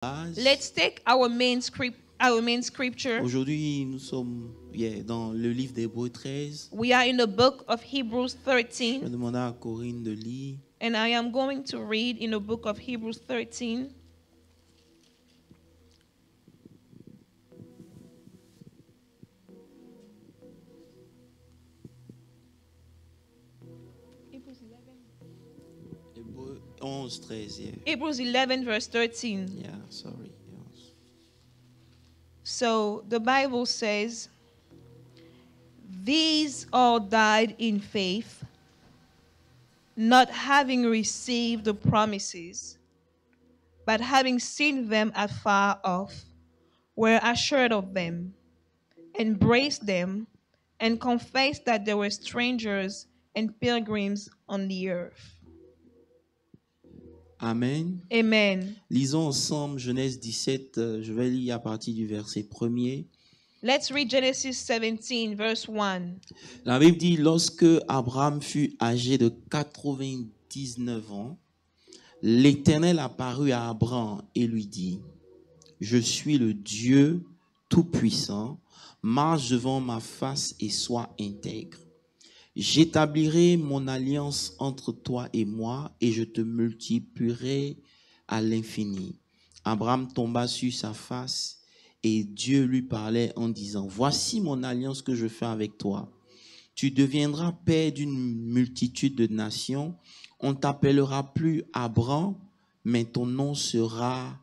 Let's take our main scripture. Aujourd'hui, nous sommes dans le livre d'Hébreux 13. We are in the book of Hebrews Je vais 13. demander à Corinne de lire. And I am going to read in the book of Hebrews 13. Hébreux 11, 13. Yeah, Hebrews 11 verse 13. yeah sorry. Yes. So the Bible says, these all died in faith, not having received the promises, but having seen them afar off, were assured of them, embraced them, and confessed that they were strangers and pilgrims on the earth. Amen. Amen. Lisons ensemble Genèse 17. Je vais lire à partir du verset 1er. Let's read Genesis 17, verse 1. La Bible dit, lorsque Abraham fut âgé de 99 ans, l'Éternel apparut à Abraham et lui dit, je suis le Dieu Tout-Puissant, marche devant ma face et sois intègre. J'établirai mon alliance entre toi et moi et je te multiplierai à l'infini. Abraham tomba sur sa face et Dieu lui parlait en disant, voici mon alliance que je fais avec toi. Tu deviendras père d'une multitude de nations. On t'appellera plus Abraham, mais ton nom sera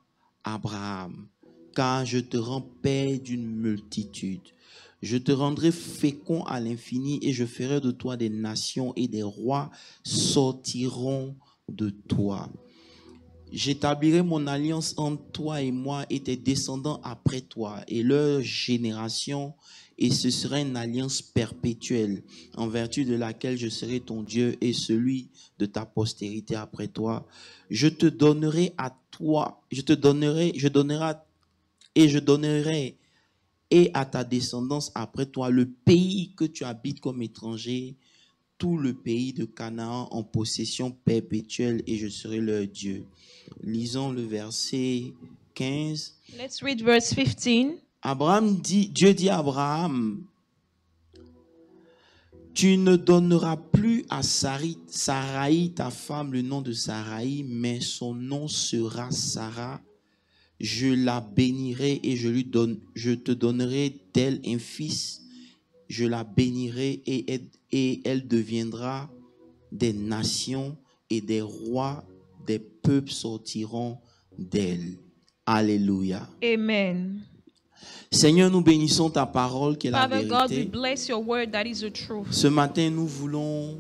Abraham, car je te rends père d'une multitude. Je te rendrai fécond à l'infini et je ferai de toi des nations et des rois sortiront de toi. J'établirai mon alliance entre toi et moi et tes descendants après toi et leur génération, et ce sera une alliance perpétuelle en vertu de laquelle je serai ton Dieu et celui de ta postérité après toi. Je donnerai et à ta descendance après toi le pays que tu habites comme étranger, tout le pays de Canaan en possession perpétuelle, et je serai leur Dieu. Lisons le verset 15. Let's read verse 15. Dieu dit à Abraham, tu ne donneras plus à Saraï, ta femme, le nom de Saraï, mais son nom sera Sarah. Je la bénirai et je te donnerai d'elle un fils. Je la bénirai et elle deviendra des nations et des rois, des peuples sortiront d'elle. Alléluia. Amen. Seigneur, nous bénissons ta parole qui est la Father God, we vérité. bless your word that is the truth. Ce matin, nous voulons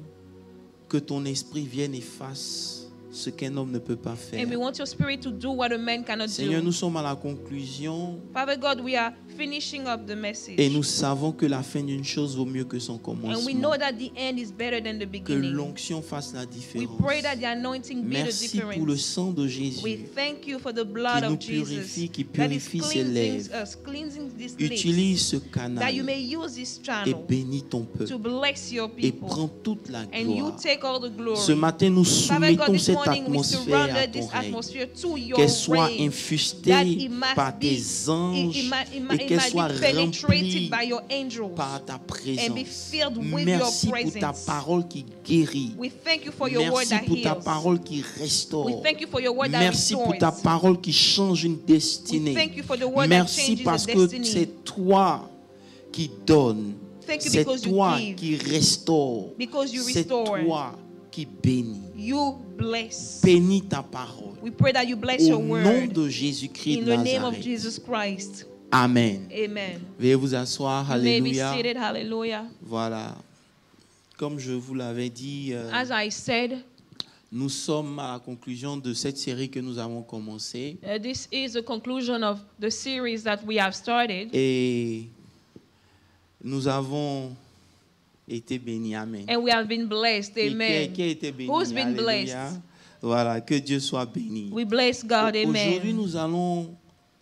que ton esprit vienne et fasse ce qu'un homme ne peut pas faire. And we want your spirit to do what a man cannot Seigneur, do. nous sommes à la conclusion Father God, we are finishing up the message. et nous savons que la fin d'une chose vaut mieux que son And we commencement. know that the end is better than the Que beginning. l'onction fasse la We différence. pray that the anointing be the Merci pour le difference. sang de We Jésus thank you for the blood qui nous of Jesus purifie, qui that is purifie ses lèvres. cleansing this Utilise ce lips, canal that you may use this et channel bénis ton to peuple bless your et people. prends toute la And you gloire. take all the glory. Ce matin, nous Father God, soumettons this cette morning we atmosphère à surrounded ton this règne. atmosphere to your Qu'elle soit reign, that infustée it must par tes anges et qu'elle soit remplie by your angels par ta and be présence. filled with Merci your pour ta presence. parole qui guérit. We thank you for your word Merci that pour ta heals. parole qui We restaure. thank you for your word that Merci pour ta restores. parole qui change une We destinée. thank you for the word that Merci changes parce a que destiny. c'est toi qui donnes. Thank you C'est because you toi give. qui restaure. Because you C'est restore. toi qui bénis. You bless. Bénis ta parole. We pray that you bless your Au nom word de Jésus-Christ in de the name of Nazareth. Jesus Christ. Amen. Amen. Veuillez vous asseoir. You may be Alléluia. seated. Hallelujah. Voilà. Comme je vous l'avais dit, As I said, nous sommes à la conclusion de cette série que nous avons commencée. this is the conclusion of the series that we have started. Et nous avons été bénis. Amen. And we have been blessed. Et Amen. qui a été béni? Who's been Alléluia. blessed? Voilà, que Dieu soit béni. We bless God. Aujourd'hui, Amen. nous allons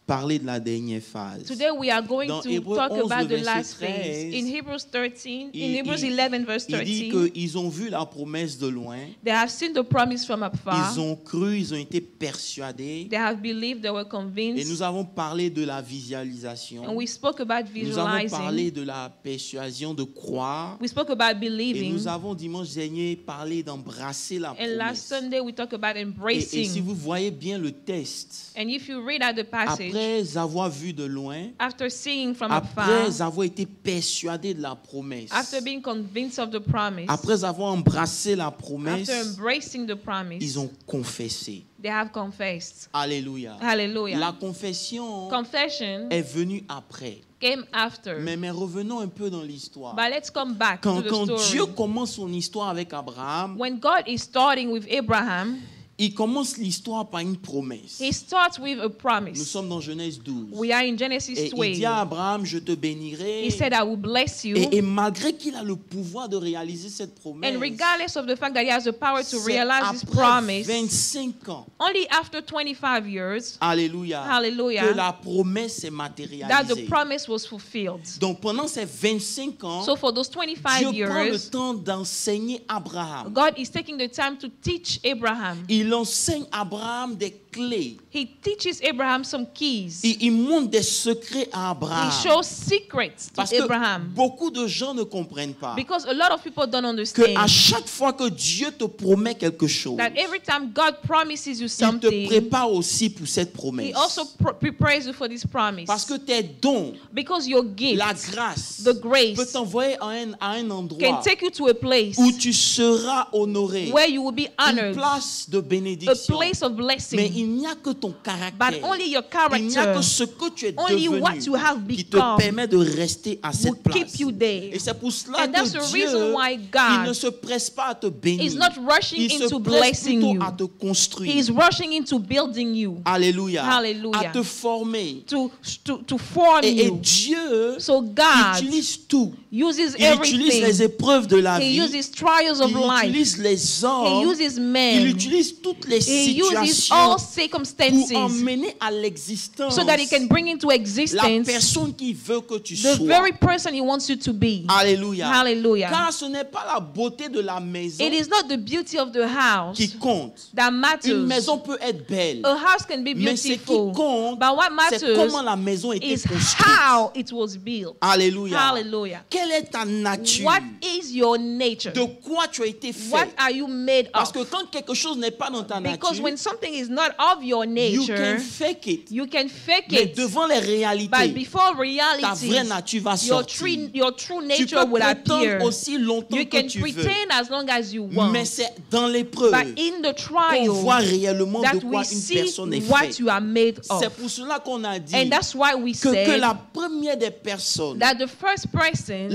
parler de la dernière phase. Today we are going Dans to Hébreux talk 11, about le the last verset phase. 13, In Hebrews 13, in il- Hebrews il- 11 verse Il dit 13, qu'ils ont vu la promesse de loin, they have seen the promise from afar. ils ont cru, ils ont été persuadés. They have believed, they were Et convinced. nous avons parlé de la visualisation. And we spoke about Nous avons parlé visualizing. de la persuasion de croire. We spoke about Et believing. nous avons dimanche dernier parlé d'embrasser la And last promesse. Sunday we talked about Et si embracing. vous voyez bien le texte, And if you read out the passage, après avoir vu de loin, after seeing from afar, après avoir été persuadé de la promesse, after being convinced of the promise, après avoir embrassé la promesse, after embracing the promise, ils ont confessé. they have confessed. Alléluia. Hallelujah. La confession Confession est venue après. came after. Mais revenons un peu dans l'histoire. But let's come back to the Quand story. Dieu commence son histoire avec Abraham, When God is starting with Abraham, il commence l'histoire par une promesse. he starts with a Nous promise. sommes dans Genèse 12. We are in Genesis Et il dit 12. à Abraham, je te bénirai. He said, I will bless you. Et malgré qu'il a le pouvoir de réaliser cette promesse, And regardless of the fact that he has the power to c'est realize this après promise, 25 ans, only after 25 years, alléluia, Hallelujah, que la promesse s'est that the matérialisée. promise was fulfilled. Donc pendant ces 25 ans, So for those 25 Dieu prend le years, temps d'enseigner Abraham. God is taking the time to teach Abraham. Il enseigne Abraham des clés. He teaches Abraham some keys. Il montre des secrets à Abraham. He shows secrets Parce to que Abraham. beaucoup de gens ne comprennent pas Because a lot of people don't que à understand chaque fois que Dieu te promet quelque chose, that every time God promises you il te something, prépare aussi pour cette promesse. He also prepares you for this promise. Parce que tes dons, Because your gift la grâce, the grace peut t'envoyer à un can endroit take you to a place où tu seras honoré, where you will be une honored, place de a bénédiction. place of Mais blessing. il n'y a que ton But caractère, only your il n'y a character que ce que tu es only devenu what you have qui te become permet de rester à will cette place. keep you there. Et c'est pour cela And that's the que Dieu, reason why il God ne se presse pas à te bénir. is not rushing Il se into presse blessing plutôt you. à te construire. He is rushing into building you, Alléluia. Hallelujah. À te former. to form Et you. Dieu So God utilise tout. uses Il utilise les everything. épreuves de la He vie. uses trials of Il life. utilise les He hommes. uses Il men. utilise toutes les He uses situations all pour circumstances emmener à l'existence so that he can bring into la existence personne qui veut que tu the sois. very person he wants you to be. Alléluia. Hallelujah. Car ce n'est pas la beauté de la maison It is not the beauty of the house qui compte. that Une matters. maison peut être belle, A house can be mais ce qui beautiful, compte, but what c'est matters comment la maison a été is construite. how it was built. Alléluia. Hallelujah. Quelle est ta nature? What is your nature? De quoi tu as été What fait? are you made Parce of? que quand quelque chose n'est pas dans ta Because nature, when something is not of your you nature, can fake it. you can fake Mais it. devant les But réalités, before ta reality, vraie nature va sortir. your true Tu nature peux will appear. prétendre aussi longtemps You que can tu veux. pretend as long as you want. Mais c'est dans l'épreuve But in the qu'on voit trial, réellement de that quoi we une see personne est what faite. you are made C'est of. pour cela qu'on a dit And that's why we que said la première des personnes, that the first person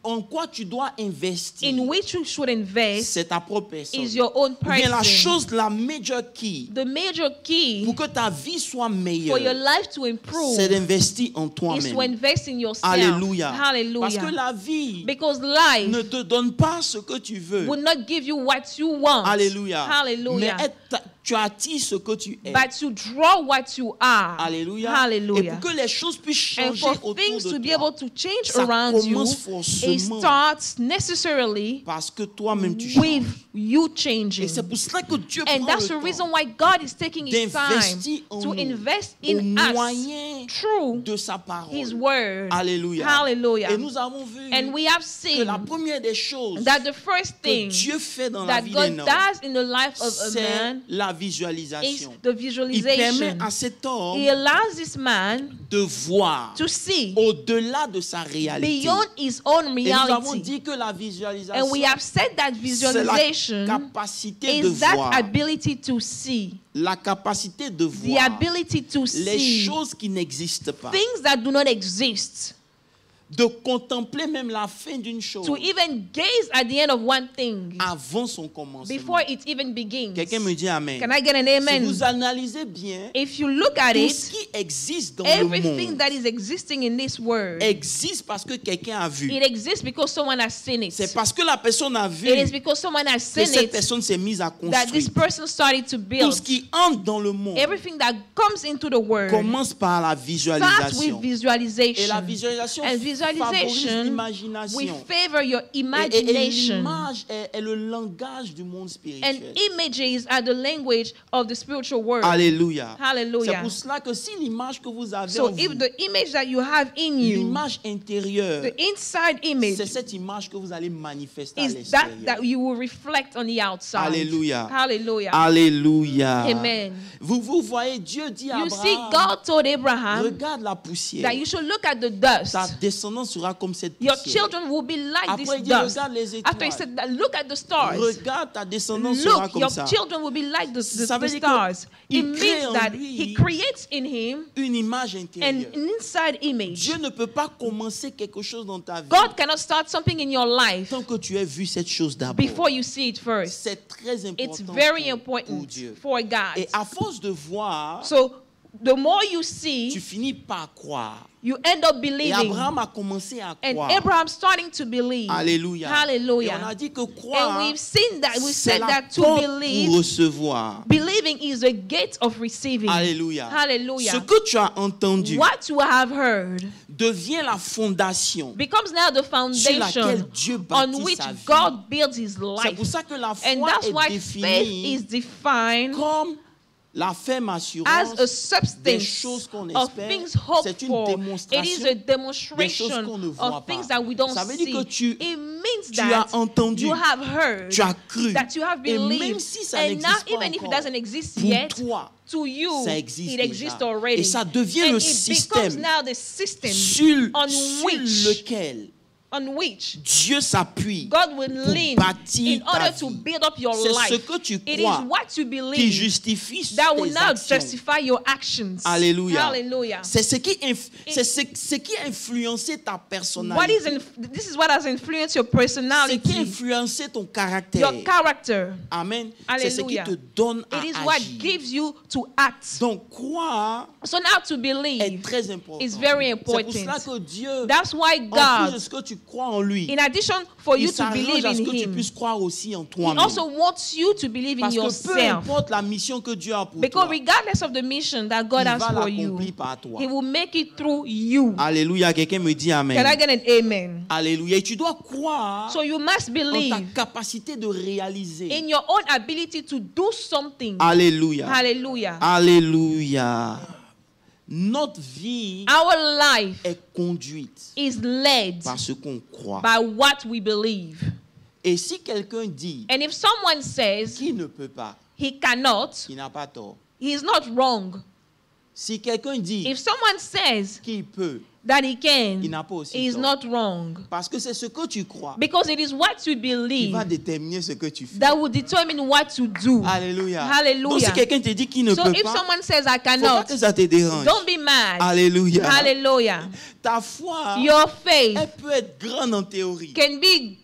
en quoi tu dois investir, in which you should invest c'est ta propre personne. is your own Ou bien la person. chose, la major key, The major key pour que ta vie soit for your meilleure, life to improve c'est d'investir en is toi-même. to invest in yourself. Alléluia. Parce Hallelujah. que la vie Because life ne te donne pas ce que tu veux. will not give you what you want. Alléluia. Hallelujah. Mais tu attires ce que tu es. But you draw what you are. Alléluia. Et Hallelujah. pour que les choses puissent And changer for autour things de to be toi, able to change ça around you, commence it forcément starts necessarily parce que toi-même tu changes. with you Et changing. c'est pour cela que Dieu And prend that's le the reason temps why God is taking His time d'investir en to nous, invest au in us moyen through de sa parole. His word. Alléluia. Hallelujah. Et nous avons vu And we have que seen la première des choses that the first que thing Dieu fait dans la that vie God d'un homme, does in the life of a c'est man la is visualisation. the Il permet visualization. à cet homme He allows this man de voir to see au-delà de sa réalité. beyond his own Et nous avons reality. dit que la visualisation, And we have said that c'est la visualization capacité de is that voir. ability to see. La capacité de The voir ability to les see choses qui n'existent pas. things that do not exist. De contempler même la fin d'une chose To even gaze at the end of one thing avant son commencement. before it even begins. Quelqu'un me dit Amen. Can I get an Si amen? vous analysez bien, If you look at tout it, ce qui existe dans le Everything monde that is existing in this world, existe parce que quelqu'un a vu. it exists because someone has seen it. C'est parce que la personne a vu It is because someone has que seen cette it personne s'est mise à that this construire. person started to Tout build. ce qui entre dans le monde Everything that comes into the world commence par la starts with visualisation. Et la visualization. visualisation And favorise visualization will l'imagination. favor your Et imagination. l'image est le langage du monde And spirituel. images are the language of the spiritual world. Alléluia. C'est Hallelujah. pour cela que si l'image que vous avez So en if vous, the image that you have in you, l'image intérieure, the inside image, c'est cette image que vous allez manifester à is that l'extérieur. you will reflect on the outside. Alléluia. Hallelujah. Alléluia. Amen. Vous voyez, Dieu dit à You see, Abraham, God told Abraham regarde la poussière. that you should look at the dust. Ta descendance sera comme cette Your poussière. children will be like Après, this il dit, dust. regarde les After he étoiles. said that, look at the stars. Regarde, ta descendance sera Look, comme your ça. children will be like the Ça veut dire que stars. It il crée means en that lui he creates in him Une image an intérieure. inside image. Dieu ne peut pas commencer quelque chose dans ta vie God cannot start something in your life tant que tu aies vu cette chose d'abord. before you see it first. C'est très It's important very pour important Dieu. for God. Et à force de voir, So the more you tu see, finis par croire. you end up Et believing. Abraham a commencé à And croire. Abraham starting to believe. Alléluia. Et on Hallelujah. a dit que And croire, we've seen that, we c'est said la that to porte pour believe, recevoir. believing is the gate of receiving. Alléluia. Ce Hallelujah. que tu as entendu What you have heard devient la fondation becomes now the sur laquelle foundation Dieu on bâtit which sa vie. God builds his C'est life. pour ça que la And foi that's est why faith définie is defined comme la ferme as assurance a des substance choses qu'on of espère. things hoped C'est une for. It is démonstration a des choses demonstration qu'on ne voit of pas. things that we don't Ça veut dire see. que tu It means as that entendu, you have heard, tu as cru. that you have Et même believed, si ça and now n'existe pas even if it encore, doesn't exist pour yet, toi, to you, ça existe it déjà. exists already. Et ça devient And le it becomes système now the system sur which lequel on which Dieu s'appuie God will pour lean bâtir in order ta to vie. build up your C'est ce life. que tu It is crois what you qui believe justifie that will tes now actions. justify your actions. Alléluia. Hallelujah. C'est ce qui a influencé ta What personnalité. this is what has influenced your Ce qui a personality, influencé ton caractère. your character. Amen. C'est ce qui Hallelujah. te donne à It is what agir. gives you to act. Donc croire So now to est believe très important. is very C'est pour important. cela que Dieu, That's why en plus de God, ce que tu crois en lui, in addition for you il to s'arrange believe à ce in que tu Him, puisses croire aussi en He toi-même. also wants you to believe in Parce que peu yourself. importe la mission que Dieu a pour Because toi, regardless of the mission that God il has va for you, l'accomplir par toi. He will make it through you. Alléluia. Quelqu'un me dit Amen. Can I get an amen? Alléluia. Et tu dois croire So you must en ta believe capacité de réaliser. in your own ability to do something. Alléluia. Hallelujah. Alléluia. Notre vie Our life est conduite is led par ce qu'on croit. by what we believe. Et si quelqu'un dit And if someone says qu'il ne peut pas, he cannot, il n'a pas tort. he is not wrong. Si quelqu'un dit If someone says qu'il peut, that he can, il n'a pas aussi he is tort. not wrong. Parce que c'est ce que tu crois Because it is what you qui believe va déterminer ce que tu fais. that will determine what to do. Alléluia. Hallelujah. Donc si quelqu'un te dit qu'il ne So peut if pas, someone says I faut pas cannot, que ça te dérange. don't be mad. Alléluia. Hallelujah. Ta foi, Your faith elle peut être grande en théorie, can be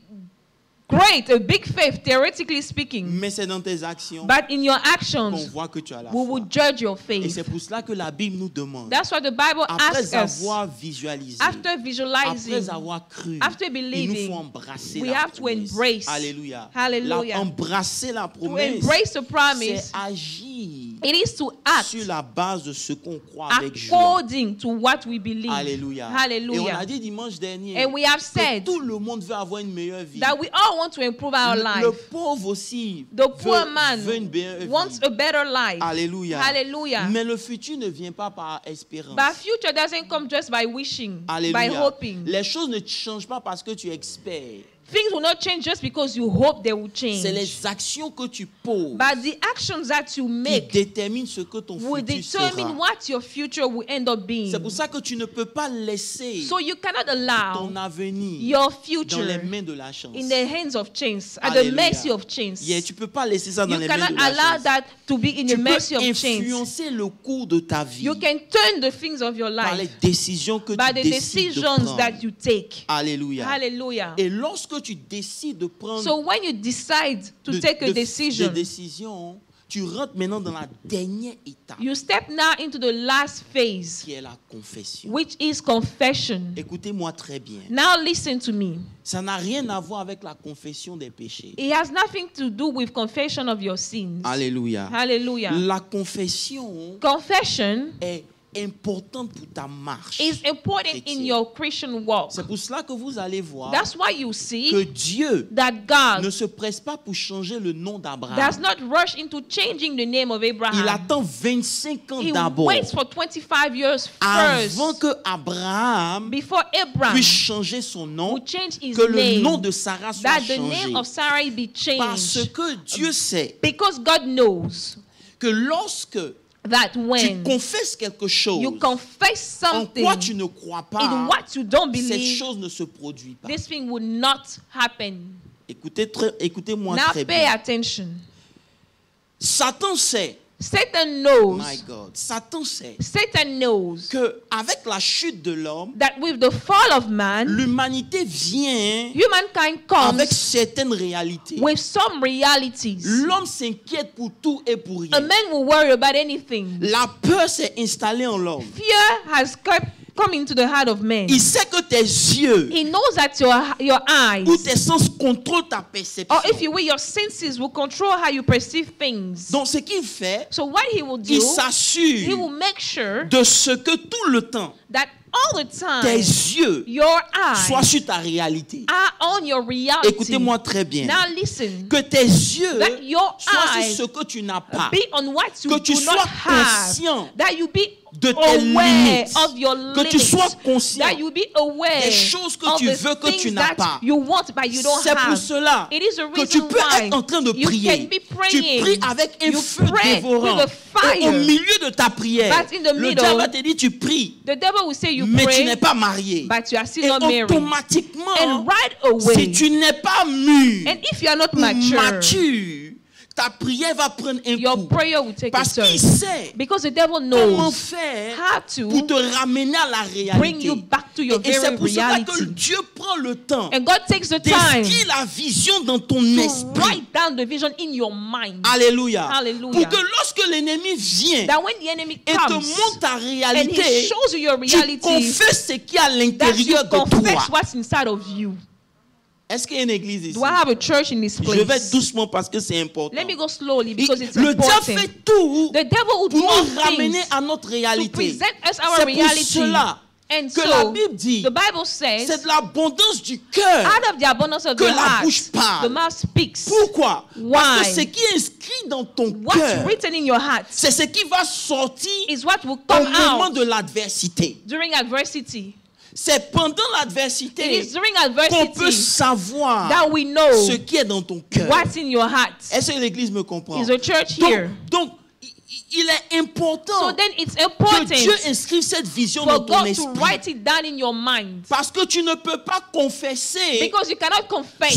great, a big faith, theoretically speaking. mais c'est dans tes actions But in your qu'on actions, voit que tu as la we foi. will judge your Et faith. c'est pour cela que la Bible nous demande, That's what the Bible asks après us. avoir visualisé, After après visualizing, avoir cru, after il nous believing, faut embrasser we la have to promesse. embrace. Alléluia. Hallelujah. Embrasser la to promesse, embrace the promise, c'est agir it is to act sur la base de ce qu'on croit avec joie. according to what we believe. Alléluia. Et on Hallelujah. a dit dimanche dernier And we have que said tout le monde veut avoir une meilleure vie. that we all want to improve our Le life. pauvre aussi The poor man veut une meilleure vie. wants a better life. Alléluia. Hallelujah. Mais le futur ne vient pas par espérance. But future doesn't come just by wishing, by Alléluia. hoping. Les choses ne changent pas parce que tu espères. Things will not change just because you hope they will C'est change. les actions que tu poses But the actions that you qui make déterminent ce que ton will futur determine sera. what your future will end up being. C'est pour ça que tu ne peux pas laisser So you cannot allow ton avenir your dans future les mains de la chance. in the hands of chance, at the Alléluia. mercy of chance. Yeah, tu peux pas laisser ça dans You les mains cannot de la allow chance. that to be in Tu the mercy peux of chance. influencer le cours de ta vie You can turn the things of your par les life décisions que by tu the décides de decisions prendre. that you take. Alléluia. Hallelujah. Et lorsque tu décides de prendre So when you decide to take a des decision, décisions, tu rentres maintenant dans la dernière étape, You step now into the last phase, qui est la confession. which is confession. Écoutez-moi très bien. Now listen to me. Ça n'a rien à voir avec la confession des péchés. It has nothing to do with confession of your sins. Alléluia. Hallelujah. La confession Confession est importante pour ta marche. is important in chrétienne. your Christian walk. C'est pour cela que vous allez voir That's why you que see Dieu that God ne se presse pas pour changer le nom does d'Abraham. not rush into changing the name of Il Abraham. attend 25 ans He d'abord waits for 25 years avant first que Abraham before Abraham puisse changer son nom, will change his que le name, nom de Sarah soit that the changé. name of Sarai be Parce changed. que Dieu sait Because God knows que lorsque that tu when confesses quelque chose you confess en something quoi tu ne crois in pas, what you don't cette believe, chose ne se produit pas. this thing will not happen. Écoutez-moi Now très pay bien. attention. Satan sait, Satan knows, my God, Satan sait Satan knows que avec la chute de l'homme, that with the fall of man, l'humanité vient humankind avec comes certaines réalités. with some realities. L'homme s'inquiète pour tout et pour A rien. man will worry about anything. La peur s'est installée en l'homme. Fear has come into the heart of man. Il sait que tes yeux He knows that your eyes, ou tes sens contrôlent ta or if perception. you will, your senses will control how you perceive things. Donc ce qu'il fait, So what he will do, il he s'assure will make sure de ce que tout le temps, that all the time tes yeux your soient eyes sur ta réalité. are on your reality. Écoutez-moi très bien. Now listen, Que tes yeux that your soient eyes sur ce que tu n'as pas. be on what you Que tu do not sois have. conscient That you be de tes aware limites. of your Que tu limits. sois conscient That you be aware des choses que of tu the veux que tu things n'as that pas. you want but you don't C'est pour have. cela It is a que reason tu peux why être en train de you prier. can be Tu praying. pries avec un You feu pray dévorant. with a fire. Et au milieu de ta prière, But in the le middle, diable va te dire tu pries, The devil will say you mais tu pray, n'es pas marié. but you are still Et not married. automatiquement, And right away, si tu n'es pas mûr, and if you are not ou mature, ta prière va prendre un your coup. prayer will take a Parce turn. qu'il sait Because the devil comment knows faire how pour te to ramener à la bring réalité. you back to your Et c'est very pour cela que reality. Dieu prend le temps And God takes the time d'écrire la vision dans ton to esprit. write down the vision in your mind. Alléluia. Hallelujah. Pour que lorsque l'ennemi vient That when the enemy et te comes montre ta and he réalité, shows you your tu reality, confesses ce qu'il y a à that you l'intérieur de toi. confess what's inside of you. Est-ce qu'il y a une église ici? Do I have a church in this Je vais place? doucement parce que c'est important. Let me go slowly because it's Le diable important. fait tout The devil will pour do all nous ramener things à notre to réalité. present us our C'est pour reality. cela And que la so, Bible dit, the Bible says, c'est de l'abondance du cœur. out of the abundance of que the la heart, bouche parle. the mouth speaks. Pourquoi? Why? Parce que ce qui est inscrit dans ton What's cœur, written in your heart c'est ce qui va sortir is what will au come moment out de l'adversité. during adversity. C'est pendant It l'adversité is during qu'on peut adversity savoir that we know ce qui est dans ton cœur. what's in your heart. Est-ce que l'église me comprend? Is a church here. Donc, il est important So then it's que important Dieu inscrive cette vision for dans ton God to esprit. write it down in your mind. Parce que tu ne peux pas confesser Because you cannot confess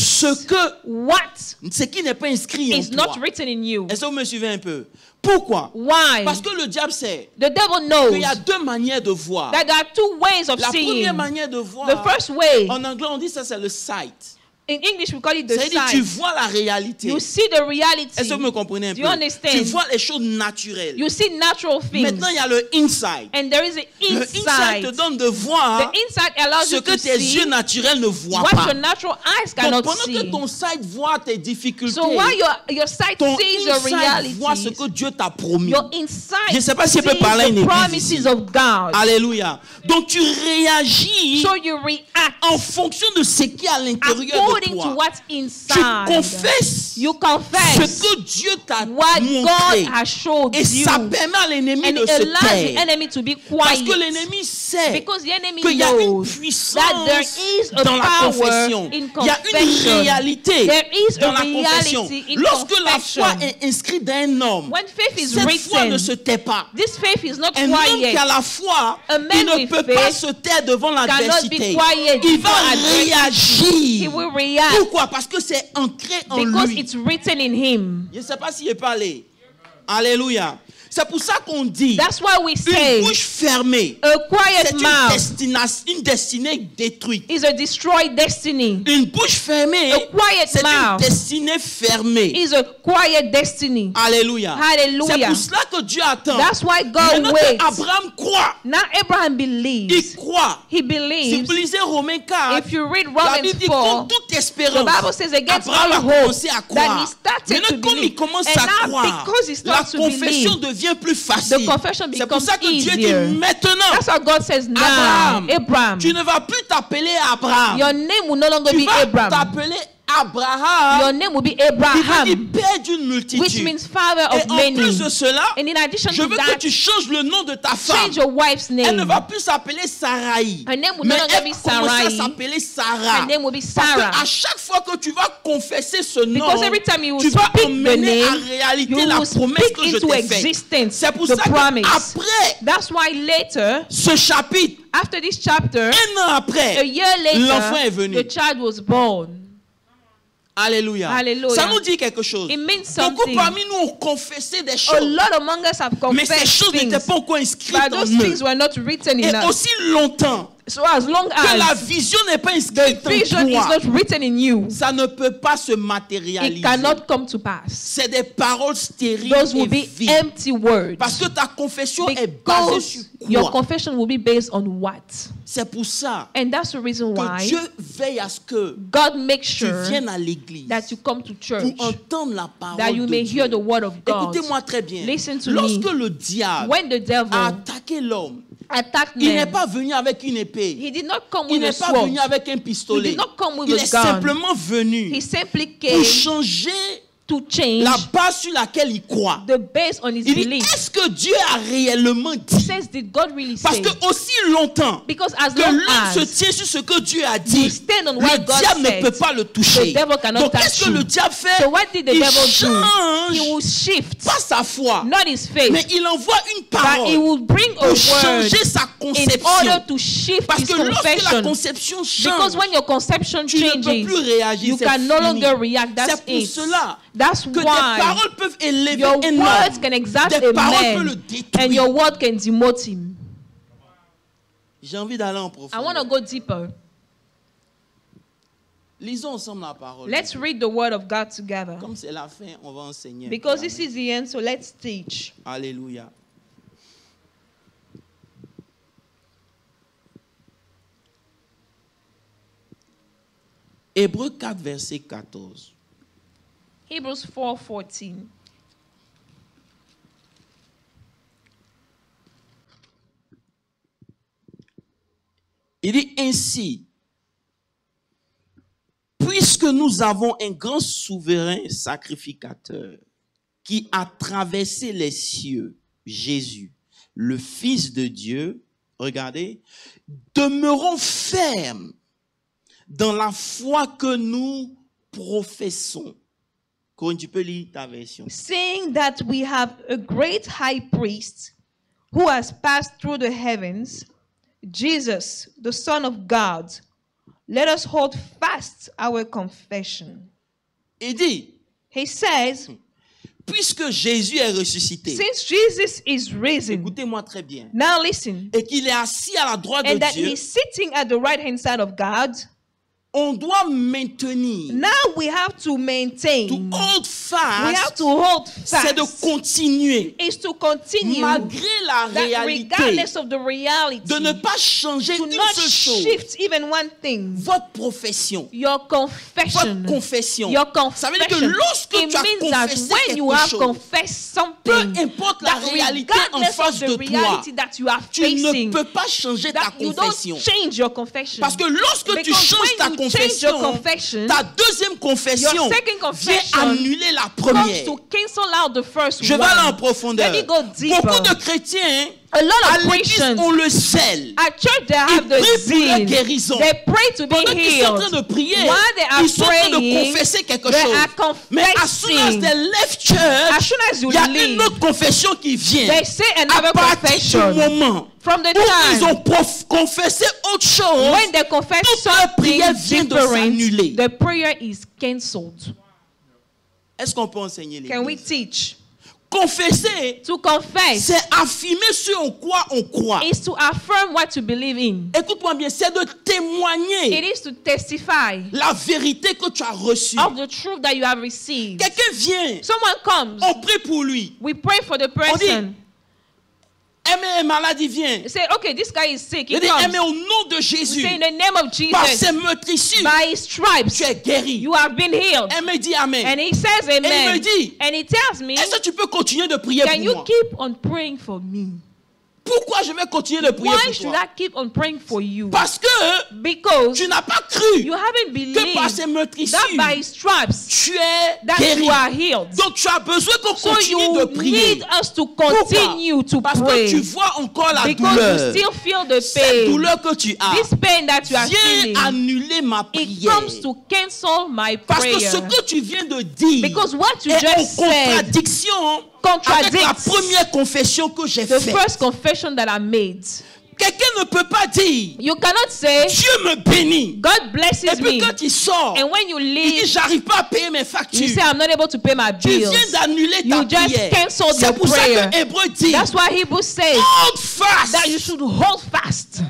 ce qui n'est pas inscrit en is not toi. written in you. Est-ce que vous me suivez un peu? Pourquoi? Why? Parce que le diable sait The devil knows qu'il y a deux manières de voir. that there are two ways of La seeing. première manière de voir, The first way, en anglais on dit ça c'est le sight. in English we call it the C'est-à-dire tu sight. vois la réalité. You see the reality. Est-ce que vous me comprenez un Do peu? you understand? Tu vois les choses naturelles. You see natural things. Maintenant il y a le inside. And there is an Le inside inside. te donne de voir The inside allows ce you que to tes see yeux naturels ne voient what pas. your natural eyes Donc cannot pendant que see. ton sight voit tes difficultés, So while your sight ton sees your inside voit ce realities, que Dieu t'a promis. your inside Je ne sais pas si je peux sees parler à une the église promises ici. of God. Alléluia. Donc tu réagis So you react en fonction de ce qui est à l'intérieur de according to toi. what's Tu inside. confesses You ce confess que Dieu t'a what montré. God has showed Et you. ça permet à l'ennemi And de it se allows the taire. enemy to be Parce que quiet. l'ennemi sait Because the enemy qu'il y a une knows puissance that there is a dans la power confession. in Il y a une confession. réalité There is dans a la confession. reality in Lorsque la confession. foi est inscrite dans un homme, When faith is cette foi written, ne se tait pas. this faith is not Un homme qui quiet. a la foi, A man il ne with peut faith pas se taire devant l'adversité. be quiet Il va before adversity. He réagir. will react Pourquoi? Parce que c'est ancré en because lui. it's written in him. Je ne sais pas s'il est parlé. Alléluia. C'est pour ça qu'on dit That's why we say une bouche fermée, a quiet c'est mouth une destinée détruite. is a destroyed destiny. Une bouche fermée, A quiet c'est une mouth destinée fermée. is a quiet destiny. Alléluia. C'est Hallelujah. pour cela que Dieu attend. That's why God Maintenant waits. que Abraham croit, Now Abraham il believes. croit. He Si believes. vous lisez Romains 4, If you read la Romans Bible dit 4, contre toute the espérance, Bible says against Abraham a all hope commencé à that croire. he started to Maintenant, comme il believe. commence And à now croire, because he la starts to confession believe, devient plus facile. the confession C'est pour becomes ça que Dieu easier. dit maintenant, That's what God says now. Abraham, tu ne vas plus t'appeler Abraham. your name will no longer Tu be vas Abraham. t'appeler Abraham. Your name will be Il veut dire Abraham, père d'une which multitude. means father Et of en many. plus de cela, And in addition je to veux que that, tu changes le nom de ta femme. change your wife's Elle ne name. va plus s'appeler Sarai. Her name will Mais no longer elle be va commencer à Sarai. s'appeler Sarah. Her name will be Parce Sarah. qu'à chaque fois que tu vas confesser ce nom, Because every time you tu vas speak the emmener en name, réalité you la will promesse speak que je into t'ai faite. existence C'est pour the ça promise. qu'après That's why later, ce chapitre, after this chapter, un an a après, year l'enfant est later, venu. the child was born. Alléluia. Hallelujah. Ça nous dit quelque chose. It means Beaucoup something. parmi nous ont confessé des A choses, lot among us have mais ces confessed choses n'étaient things, pas encore inscrites but en those eux. things were not written in Et us. aussi longtemps So as long que la as vision n'est pas the inscrite vision en is toi, not written in you, ça ne peut pas se it matérialiser. cannot come to pass. C'est des paroles stériles Those will et be vides. empty words. Parce que ta confession est basée sur Because your quoi? confession will be based on what? C'est pour ça And that's the reason que why Dieu veille à ce que God makes tu sure viennes à l'église that you come to church, pour entendre la parole that you de may Dieu. hear the word of God. Écoutez-moi très bien. Listen to Lorsque me. le diable When the a devil attaqué l'homme, attacked il n'est men, pas venu avec une épée. he did not come Il with a n'est pas sword. venu avec un He pistolet. did not come with Il a est gun. simplement venu He simply pour came changer to change la base sur laquelle il croit. the base on his Il dit, belief. est-ce que Dieu a réellement He dit? says, did God really Parce say? que aussi longtemps Because as que long l'homme se as tient sur ce que Dieu a you dit, stand on le what God diable ne said, peut pas le toucher. the devil cannot Donc touch qu'est-ce que you. le diable fait? So what did the Il devil do? He change will shift, pas sa foi, not his faith, mais il envoie une but he parole will bring a pour word changer sa in conception. order to shift Parce his que lorsque la confession. conception Because change, when your conception tu ne peux changes, plus réagir. you c'est can no fini. longer react. That's C'est pour it. cela That's que des why paroles peuvent élever your un words homme. can exalt Des a paroles peuvent le man, détruire. and your word can demote him. J'ai envie d'aller en I want to profondeur. go deeper. Lisons ensemble la parole. Let's read the word of God together. Comme c'est la fin, on va enseigner. Because this is the end, so let's teach. Alléluia. Hébreux 4, verset 14. Hebrews 4:14. Il dit ainsi, puisque nous avons un grand souverain sacrificateur qui a traversé les cieux, Jésus, le Fils de Dieu, regardez, demeurons fermes dans la foi que nous professons. Corinne, tu peux lire ta version. Saying that we have a great high priest who has passed through the heavens, Jesus, the Son of God, let us hold fast our confession. Il dit, He says, puisque Jésus est ressuscité, since Jesus is risen, écoutez-moi très bien, now listen, et qu'il est assis à la droite de and that Dieu, he's sitting at the right hand side of God, on doit maintenir, now we have to maintain, to hold we have fast, to hold c'est de fast, continuer, is to continue, malgré la that réalité, regardless of the reality, de ne pas changer to une not seule chose, shift even one thing. votre profession, Your confession. votre confession. Your Ça veut dire que confession. lorsque It tu as means that confessé when you quelque have chose, confessed peu something, importe la that réalité en regardless face of de the toi, reality that you are tu ne facing, peux pas changer ta that you confession. don't change your confession. Parce que lorsque tu Because changes ta when you change your confession, confession, ta deuxième confession your second vient confession annuler la comes première. to cancel out the first Je vais one. aller en profondeur. Let me go deeper. Beaucoup de chrétiens A lot à of l'église Christians ont le zèle. at church, they Ils have the prient pour leur zeal. guérison. They pray to be Pendant qu'ils sont en train healed. de prier, While they are ils sont en train de praying, confesser quelque they chose. are Mais as soon as confessing. they left As church, soon as you il y a leave, une autre confession qui vient. they say À another partir confession. du moment From the où ils time ont confessé autre chose, when they confess toute leur prière something vient de different, s'annuler. the prayer is cancelled. Est-ce qu'on peut enseigner Can we l'église? teach? Confesser, To confess c'est affirmer ce en quoi on croit. is to affirm what you believe in. Écoute-moi bien, c'est de témoigner It is to testify la vérité que tu as reçue. of the truth that you have received. Quelqu'un vient, Someone comes, on prie pour lui. we pray for the person. Aimé est malade, il vient. You say, okay, this guy is sick. He Il dit, comes. aimé au nom de You Jésus, say, in the name of par Jesus, ses meurtrissures, by his stripes, tu es guéri. you have been healed. Aimé dit amen. And he says Et il me amen. dit, And he tells me, est-ce que tu peux continuer de prier can pour you moi? keep on praying for me? Pourquoi je vais continuer de prier Why pour should toi? I keep on praying for you? Parce que Because tu n'as pas cru you haven't que par ses believed meurtrissures, that by his stripes tu es that guéri. you are healed. Donc tu as besoin qu'on So continue de you prier. need us to continue to Parce que pray. tu vois encore la Because douleur. you still feel the Cette pain. douleur que tu as This pain that you are vient feeling, annuler ma it prière. comes to cancel my Parce que prayer. ce que tu viens de dire Because what you est en just said contradiction avec la contradicts première confession que j'ai the faite. first confession that I made. Quelqu'un ne peut pas dire You cannot say, Dieu me bénit. God blesses Et puis me. quand il sort, And when you il dit leave, j'arrive pas à payer mes you factures. say, I'm not able to pay my Tu bills. viens d'annuler ta You just prière. canceled C'est your pour ça prayer. que Hébreu dit That's why Hebrews says hold fast. that you should hold fast.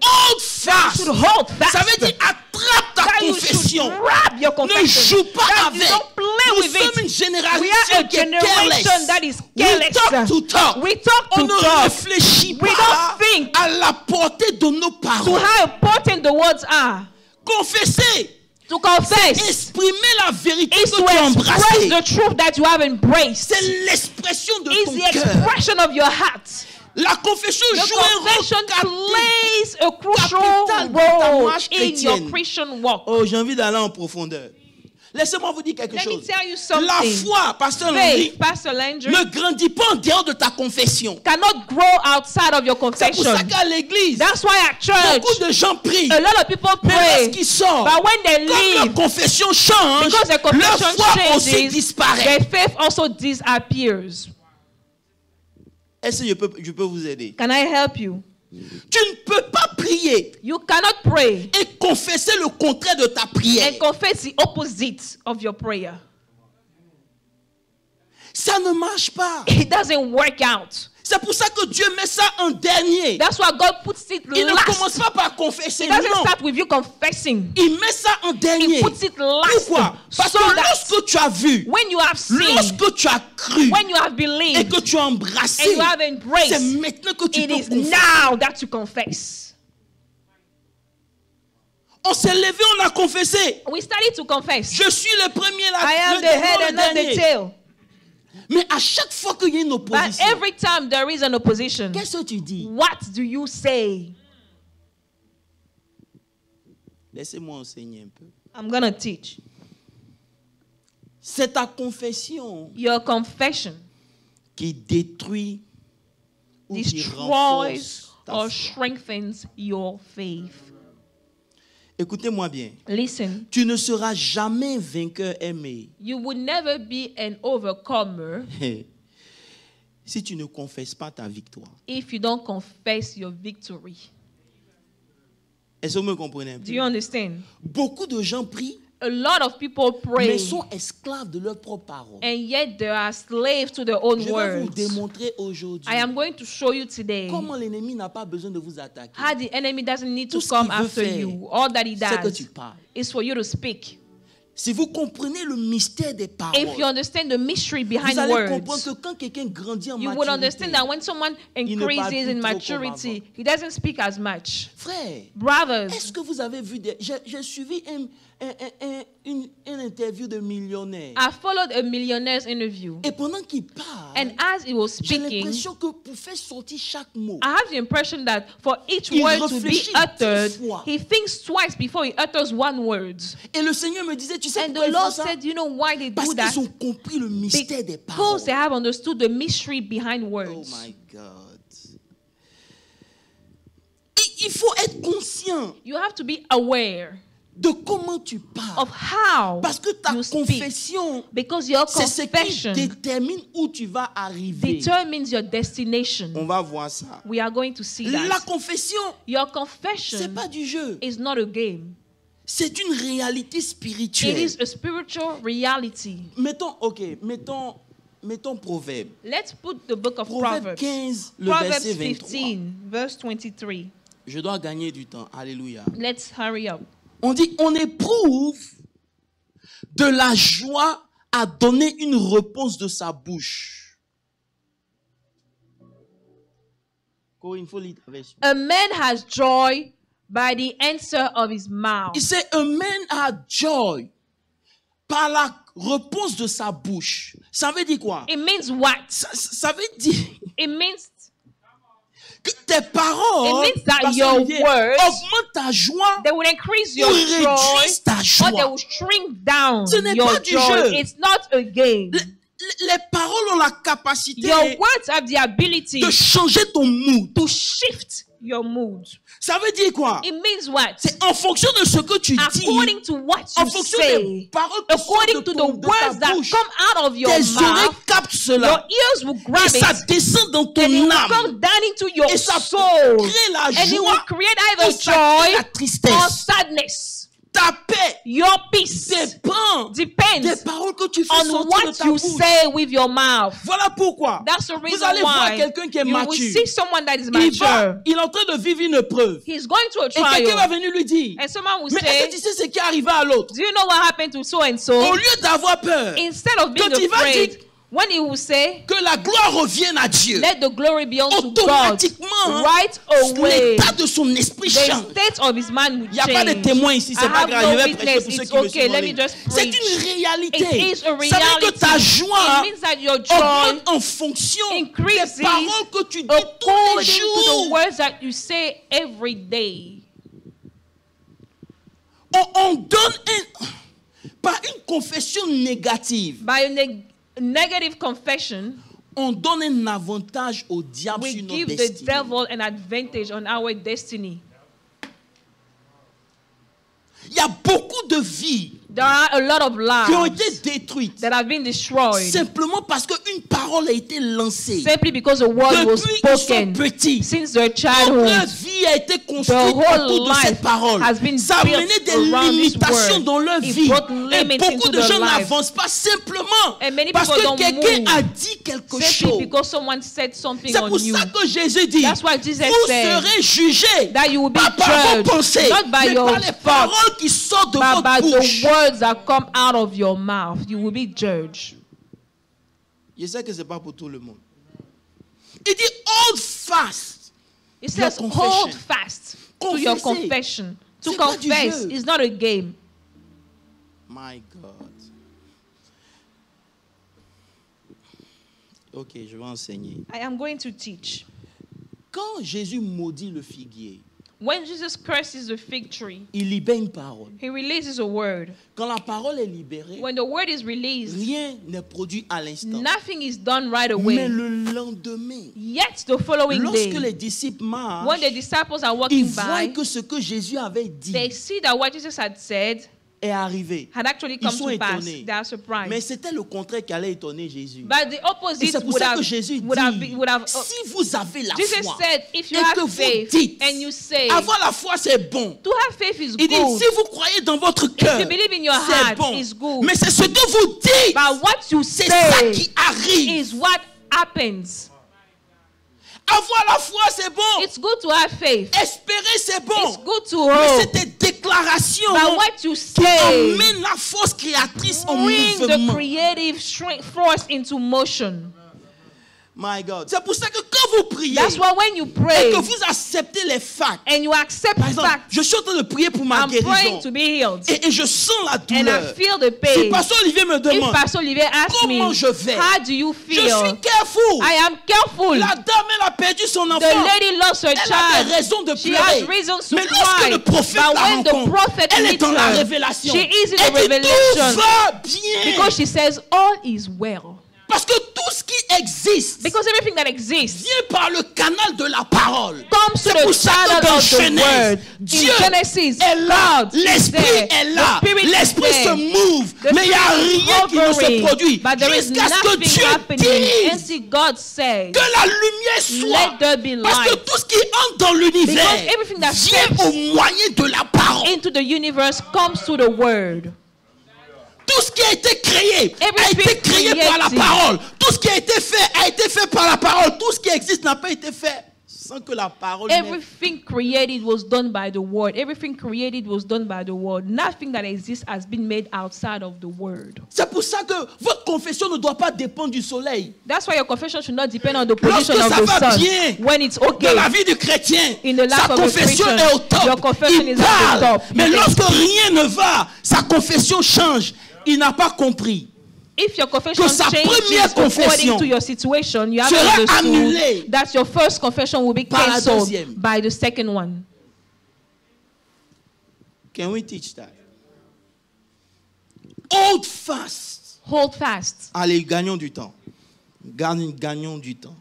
Hold You fast. should hold fast. Ça veut dire attrape ta That you should confession. grab your Ne confession. joue pas That you avec. don't play Nous with sommes it. une We génération are a qui est careless. generation that is We careless. talk to talk. We talk On to ne talk réfléchit We pas don't think à la portée de nos to paroles. how important the words are. Confesser, To confess exprimer la vérité is que to tu as express embrassée. the truth that you have embraced. C'est l'expression de It's ton the cœur. expression of your heart. La confession The joue un confession rôle capital. plays a crucial capital dans ta role marche in your chrétienne. Christian walk. Oh, j'ai envie d'aller en profondeur. Laissez-moi vous dire quelque Let me chose. tell you something. La foi, Pasteur Landry, Faith, Pastor Landry, ne grandit pas en dehors de ta confession. cannot grow outside of your C'est pour confession. ça qu'à l'église, That's why at church, beaucoup de gens prient. a lot of people Mais pray. lorsqu'ils sortent, But when they comme leur leave, confession change, because the leur confession foi aussi changes, disparaît. their faith also disappears. Est-ce que je peux vous aider? Can I help you? Tu ne peux pas prier You cannot pray et confesser le contraire de ta prière. and confess the opposite of your prayer. Ça ne marche pas. It doesn't work out. C'est pour ça que Dieu met ça en dernier. That's why God puts it Il ne commence last. pas par confesser. It doesn't Non. start with you confessing. Il met ça en dernier. He puts it last. Pourquoi? Parce So que that lorsque tu as vu, when you have seen, lorsque tu as cru when you have et believed, que tu as embrassé, and you have c'est embraced, maintenant que tu it peux is confesser. now that you confess. On s'est levé, on a confessé. We started to confess. Je suis le premier, I am the head and not the tail. Mais à chaque fois qu'il y a une But opposition, every time there is an opposition, qu'est-ce que tu dis? what do you say? Laissez-moi enseigner un peu. I'm going to teach. C'est ta confession Your confession qui détruit ou qui destroys renforce ta or foi. strengthens your faith. Écoutez-moi bien. Listen, Tu ne seras jamais vainqueur aimé you will never be an overcomer si tu ne confesses pas ta victoire. if you don't confess your victory. Est-ce que vous me comprenez un peu? Do you understand? Beaucoup de gens prient, A lot of people mais pray, sont esclaves de leurs propres paroles. and yet they are slaves to their own Je vais vous words. démontrer aujourd'hui I am going to show you today comment l'ennemi n'a pas besoin de vous attaquer. how the enemy doesn't need to Tout ce come qu'il veut after faire, you. All that he C'est que does tu parles. is for you to speak. Si vous comprenez le mystère des If you paroles, understand the mystery vous behind allez words, comprendre que quand quelqu'un grandit en you would maturité, understand that when someone ne parle increases plus in trop comme maturity, he doesn't speak as much. frère, Brothers, est-ce que vous avez vu j'ai suivi une interview de millionnaire. I followed a millionaire's interview, Et pendant qu'il parle, and as he was j'ai speaking, l'impression que pour faire sortir chaque mot, I have the impression that for each Il word to be réfléchit uttered, 10 fois. he thinks twice before he utters one word. et le Seigneur me disait, tu sais And pourquoi the ils font Lord ça? said, you know why they Parce do that? qu'ils ont compris le mystère des paroles. Because they have understood the mystery behind Oh words. my God. Il faut être conscient You have to be aware de comment tu parles. of how Parce que ta you speak. confession, Because your c'est ce qui confession détermine où tu vas arriver. determines your destination. On va voir ça. We are going to see La that. confession, Your c'est confession pas du jeu. is not a game. C'est une réalité It spirituelle. is a spiritual reality. Mettons Mettons Proverbe. Let's put the book of Proverbe Proverbs. 15, le Proverbs verset 23. 15, verse 23. Je dois gagner du temps. Alléluia. Let's hurry up. On dit, on éprouve de la joie à donner une réponse de sa bouche. Il faut lire la version. A man has joy by the answer of his mouth. Il dit, a man has joy par la réponse de sa bouche. Ça veut dire quoi? It means what? Ça veut dire It means que tes paroles It means that your words, augmentent ta joie they will increase ou your joy, réduisent ta or they joie. will shrink down Ce n'est your pas du joy. jeu. It's not a game. Les paroles ont la capacité Your words have the ability de changer ton mood. to shift your mood. Ça veut dire quoi? It means what? C'est en fonction de ce que tu dis, According to what en you fonction des say, paroles qui sortent according de, to the ton, de words ta that bouche, come out of your tes oreilles mouth, captent your cela. ears will grab Et ça it, descend dans and it ton will âme. come down into your Et ça soul, crée la and it will joie create ou either ça crée la joy or tristesse. sadness. Ta paix Your peace dépend des depends paroles que tu fais on sortir de what ta you bouche. say with your mouth. Voilà pourquoi. That's the Vous reason allez voir why quelqu'un qui est you will mature. see someone that is Il mature. est en train de vivre une épreuve. He's going to a Et quelqu'un va trial, venir lui dire, and someone will mais est-ce que tu say, sais ce qui est arrivé à l'autre? do you know what happened to so and Au so? lieu d'avoir peur, Instead of being quand il va afraid, dire when he will say, que la gloire revienne à Dieu, let the glory be unto God, automatiquement, right away, l'état de son esprit the change. state of his man will Il n'y a pas de change. témoins ici, c'est I pas have grave. Je no vais prêcher witness. pour ceux It's qui me okay. suivent en Let me ligne. just C'est preach. une réalité. It is a Ça veut dire que reality. ta joie It means that your joy augmente en fonction increases des paroles que tu dis tous les according to the jours. words that you say every day. On donne par une confession négative, By a negative confession, on donne un avantage au diable we sur notre give the destinée. devil an advantage on our destiny. Il y a beaucoup de vies There are a lot of qui ont été lives détruites that have been destroyed simplement parce qu'une parole a été lancée. simply because a word was Depuis qu'ils sont spoken. petits, Since their toute childhood, leur vie a été the construite whole autour de cette life parole. has been Ça a built mené des around this limitations word. dans leur It vie. brought Et limits beaucoup into de their gens life. n'avancent pas simplement And many parce people que don't quelqu'un move a dit quelque simply chose. because someone said something C'est on pour you. ça que Jésus dit, That's why Jesus vous said serez jugés that you will be pas par vos judged, pensées, not by mais your par les thoughts, paroles qui sortent de but votre by bouche. the words that come out of your mouth. You will be judged. Je sais que ce n'est pas pour tout le monde. Il dit, hold fast. It Your says, confession. hold fast to your Confessez. confession. To C'est pas du confess jeu. is not a game. My God. Ok, je vais enseigner. I am going to teach. Quand Jésus maudit le figuier, When Jesus curses the fig tree, il libère une parole. he releases a word. Quand la parole est libérée, When the word is released, rien n'est produit à l'instant. nothing is done right Mais away. le lendemain, Yet the following lorsque day, les disciples when marchent, the disciples are ils walking voient by, que ce que Jésus avait they dit see that what Jesus had said est arrivé. had actually Ils come sont to pass. étonnés. They are Mais surprised. c'était le contraire qui allait étonner Jésus. But the Et opposite c'est pour would ça have, que Jésus would have, dit, would have si vous avez la Jesus foi, said, if you et que have vous faith dites, and you say, avoir la foi c'est bon. to have faith is Il dit, good, si vous croyez dans votre cœur, you believe in your c'est heart, bon. it's good. Mais c'est ce que vous dites, but what you c'est ça say qui arrive. is what happens. Avoir la foi, c'est bon. It's good to have faith. Espérer, c'est It's bon. good to Mais hope. c'est des déclarations But what you qui say emmènent la force créatrice en bring the mouvement. creative force into motion. My God. C'est pour ça que quand vous priez That's why when you et pray que vous acceptez les facts, and you accept par exemple, facts, je suis en train de prier pour ma I'm praying guérison to be healed. et je sens la And I douleur. feel the Si pain. Pasteur Olivier me If demande, Pastor Olivier asks me, comment je vais? how do you je feel? suis careful. I am careful. La dame, elle a perdu son The enfant. lady lost her Elle a des child. raisons de She has pleurer. reasons to Mais lorsque cry. le prophète But la when the rencontre, prophet elle est meets dans la her, révélation. she is in Elle the dit, revelation. tout va bien. Because she says, all is well. Parce que tout ce qui existe Because everything that exists vient par le canal de la parole. comes to C'est the pour ça que channel dans of the Genèse, word. Dieu In Genesis, est là, God is l'esprit there. est là, The Spirit is l'esprit se there. move, The mais il n'y a Spirit is rien qui ne se hovering, produit but there is jusqu'à ce que nothing Dieu happening dise until God says, que la lumière soit. let there be Parce que light. tout ce qui entre dans l'univers Because everything that vient steps au moyen de la parole. into the universe comes to the word. Tout ce qui a été créé a Everything été créé par la created. parole. Tout ce qui a été fait par la parole. Tout ce qui existe n'a pas été fait sans que la parole n'ait. Everything created was done by the word. Everything created was done by the word. Nothing that exists has been made outside of the word. C'est pour ça que votre confession ne doit pas dépendre du soleil. That's why your confession should not depend on the position Lorsque of ça the va sun. bien When it's dans okay, la vie du chrétien, in the life sa of a confession Christian, est au top. your confession Il is at the parle. top. Mais You can lorsque speak. rien ne va, sa confession change. Il n'a pas compris. If your confession Que sa changes première according confession to your situation, you have sera understood annulée that your first confession will be par la cancelled deuxième. by the second one. Can we teach that? Hold fast. Hold fast. Allez, gagnons du temps. Gagnons du temps.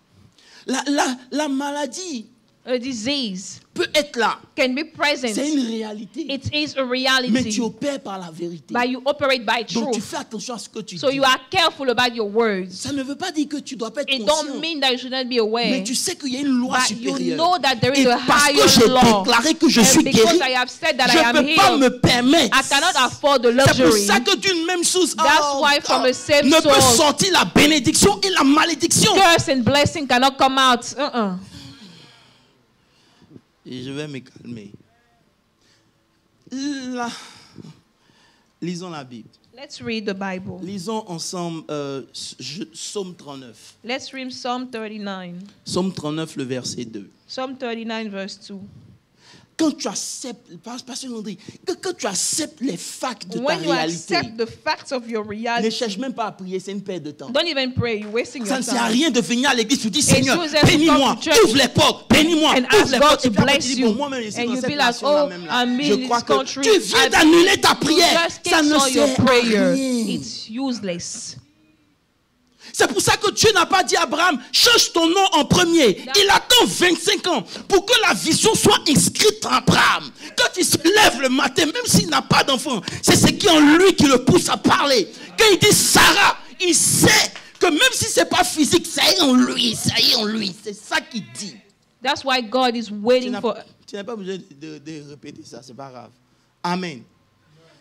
La maladie A disease peut être là. can be present. C'est une réalité. It is a Mais reality. tu opères par la vérité. But you operate by Donc tu truth. fais attention à ce que tu So dis. you are careful about your words. Ça ne veut pas dire que tu dois pas être It conscient. don't mean that you should not be aware. Mais tu sais qu'il y a une loi But you supérieure. know that there is Et a parce que higher j'ai law. déclaré que je And suis because guéri, I have said that je I am ne peux pas healed, me permettre. I cannot afford the C'est pour luxury. ça que d'une même chose, That's why from a same ne peut source, sortir la bénédiction et la malédiction. curse and blessing cannot come out. Et je vais me calmer. Lisons la Bible. Let's read the Bible. Lisons ensemble Psaume 39. Let's read Psalm 39. Psaume 39, le verset 2. Psalm 39 verse 2. Quand tu acceptes, Pasteur Landry, quand tu acceptes les facts de ta When you réalité, accept the facts of your ne reality, cherche même pas à prier, c'est une perte de temps. don't even pray. You're wasting Ça your ne sert à time. rien de venir à l'église, tu dis Seigneur, useless to bénis-moi, come to church ouvre les portes, bénis-moi, and ouvre ask les God portes. to Et puis après, bless tu dis, you. bon, moi-même, je suis And dans you cette be like, nation-là oh, même là. I'm Je in crois this que country. tu viens I- d'annuler ta You prière. just Ça ne cancel your sert à prayer. rien. It's useless. C'est pour ça que Dieu n'a pas dit à Abraham, change ton nom en premier. Il attend 25 ans pour que la vision soit inscrite en Abraham. Quand il se lève le matin, même s'il n'a pas d'enfant, c'est ce qui est en lui qui le pousse à parler. Quand il dit Sarah, il sait que même si ce n'est pas physique, ça y est en lui, ça y est en lui. C'est ça qu'il dit. That's why God is Tu waiting n'as for. pas besoin de répéter ça, c'est pas grave. Amen.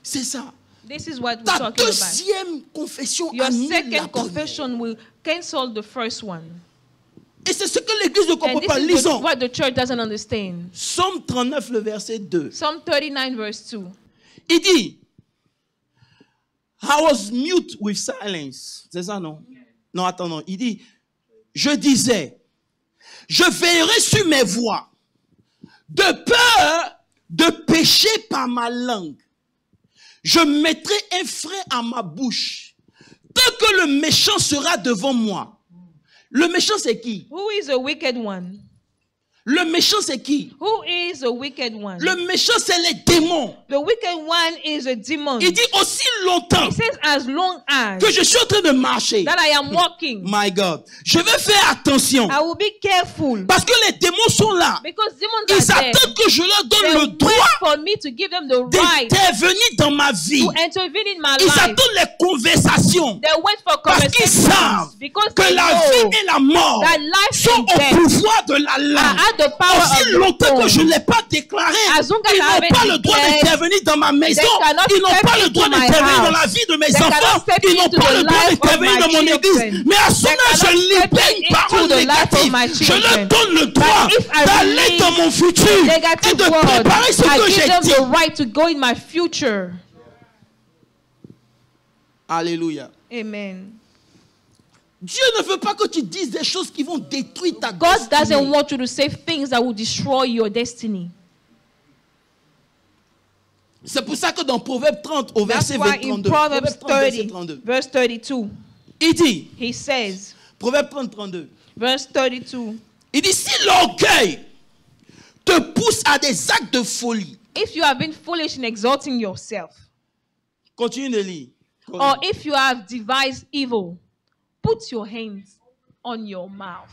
C'est ça. This is what we're Ta talking about. deuxième confession Your annule la second première. confession will cancel the first one. Et c'est ce que l'église ne comprend And pas. this is Lisons. what the church doesn't understand. Psaume 39, le verset 2. Psalm 39 verse 2. Il dit, I was mute with silence. C'est ça, non? Non, attends, non. Il dit, je disais, je veillerai sur mes voies, de peur de pécher par ma langue. Je mettrai un frein à ma bouche, tant que le méchant sera devant moi. Le méchant, c'est qui? Who is the wicked one? Le méchant, c'est qui? Who is the wicked one? Le méchant, c'est les démons. The wicked one is a demon. Il dit aussi longtemps He says, as long as que je suis en train de marcher. that I am walking, My God. Je vais faire attention. I will be careful. Parce que les démons sont là. Because demons Ils are there. attendent que je leur donne le They droit wait for me to give them the right d'intervenir dans ma vie. to intervene in my Ils life. attendent les conversations. They wait for Parce qu'ils savent conversations because que they la know vie et la mort that life sont and au death pouvoir de la are langue. at the power Aussi of the longtemps que tongue. je ne l'ai pas déclaré, As long as ils I n'ont haven't pas le droit declared, d'intervenir dans ma maison. they cannot Ils n'ont step pas le into droit my d'intervenir dans house. la vie de mes They cannot enfants. step Ils n'ont into pas the le droit life of d'intervenir my dans mon église. children. Mais à ce They moment, je cannot step libère une into parole the life of négative. my Je leur children. donne le droit But if I d'aller release dans mon futur et negative de word, préparer ce I que give j'ai them dit. the right to go in my future. Alléluia. Amen. Dieu ne veut pas que tu dises des choses qui vont détruire ta God doesn't destinée. want you to say things that will destroy your destiny. C'est pour ça que dans Proverbe 30 au That's verset why in 32, Proverbs Proverbe 30, verset 30, 32, verse 32, il dit, he says, Proverbe 30, 32, verse 32, il dit, si l'orgueil te pousse à des actes de folie, if you have been foolish in exalting yourself, continue de lire. or if you have devised evil, put your hands on your mouth.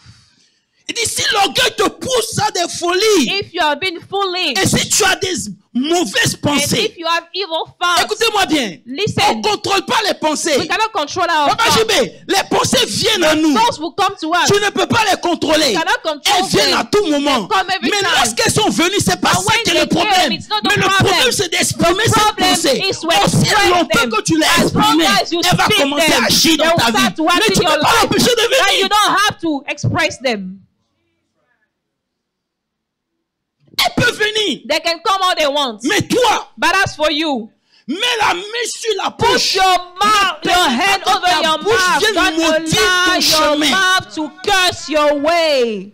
Il dit, si l'orgueil te pousse à des folies, If you have been foolish, et si tu as des mauvaise And pensée, if you have evil thoughts, écoutez-moi bien, on listen. ne contrôle pas les pensées. We cannot control our Papa thoughts. JB, les pensées viennent à nous. Thoughts will come to us. Tu ne peux pas les contrôler. You cannot control Elles viennent them. à tout moment. They come every Mais time. lorsqu'elles sont venues, c'est pas But ça when qui est they le problème. came, it's not the Mais le problem. problème, c'est d'exprimer The cette problem pensée. is to Aussi express longtemps them. que tu l'as As long exprimée, as you elle va speak commencer them, à agir dans they will ta vie. start to act Mais tu in ne your peux pas life. l'empêcher de And you venir. don't have to express them. Elle peut venir. They can come all they want. Mais toi, But as for you, mets la main sur la put bouche. your mouth, your hand que over ta your bouche mouth. vienne Don't maudire allow ton your chemin. mouth to curse your way.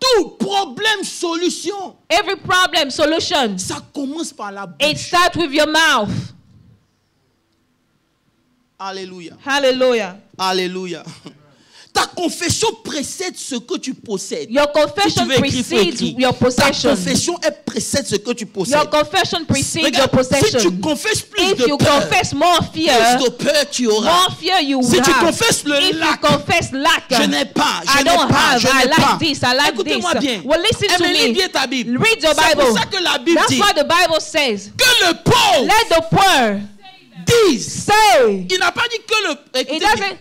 Tout problème, solution. Every problem, solution. Ça commence par la It bouche. starts with your mouth. Alléluia. Hallelujah. Alléluia. Ta confession précède ce que tu possèdes. Your Si confession tu veux écrire, faut precedes écrire. your Ta possession. confession, elle précède ce que tu possèdes. Your confession precedes your Regarde, si possession. tu confesses plus If de you peur, confess more fear, plus de peur tu auras. more fear you Si will tu have. confesses le If you lac, confess lack, je n'ai pas, je I n'ai don't pas, have, je I n'ai like pas. this, I like Écoutez-moi this. bien. Well, listen to Lis me. bien ta Bible. Read your C'est Bible. pour ça que la Bible That's dit why the Bible says, que le pauvre let the poor dise. say. Il n'a pas dit que le... It Écoutez bien. doesn't.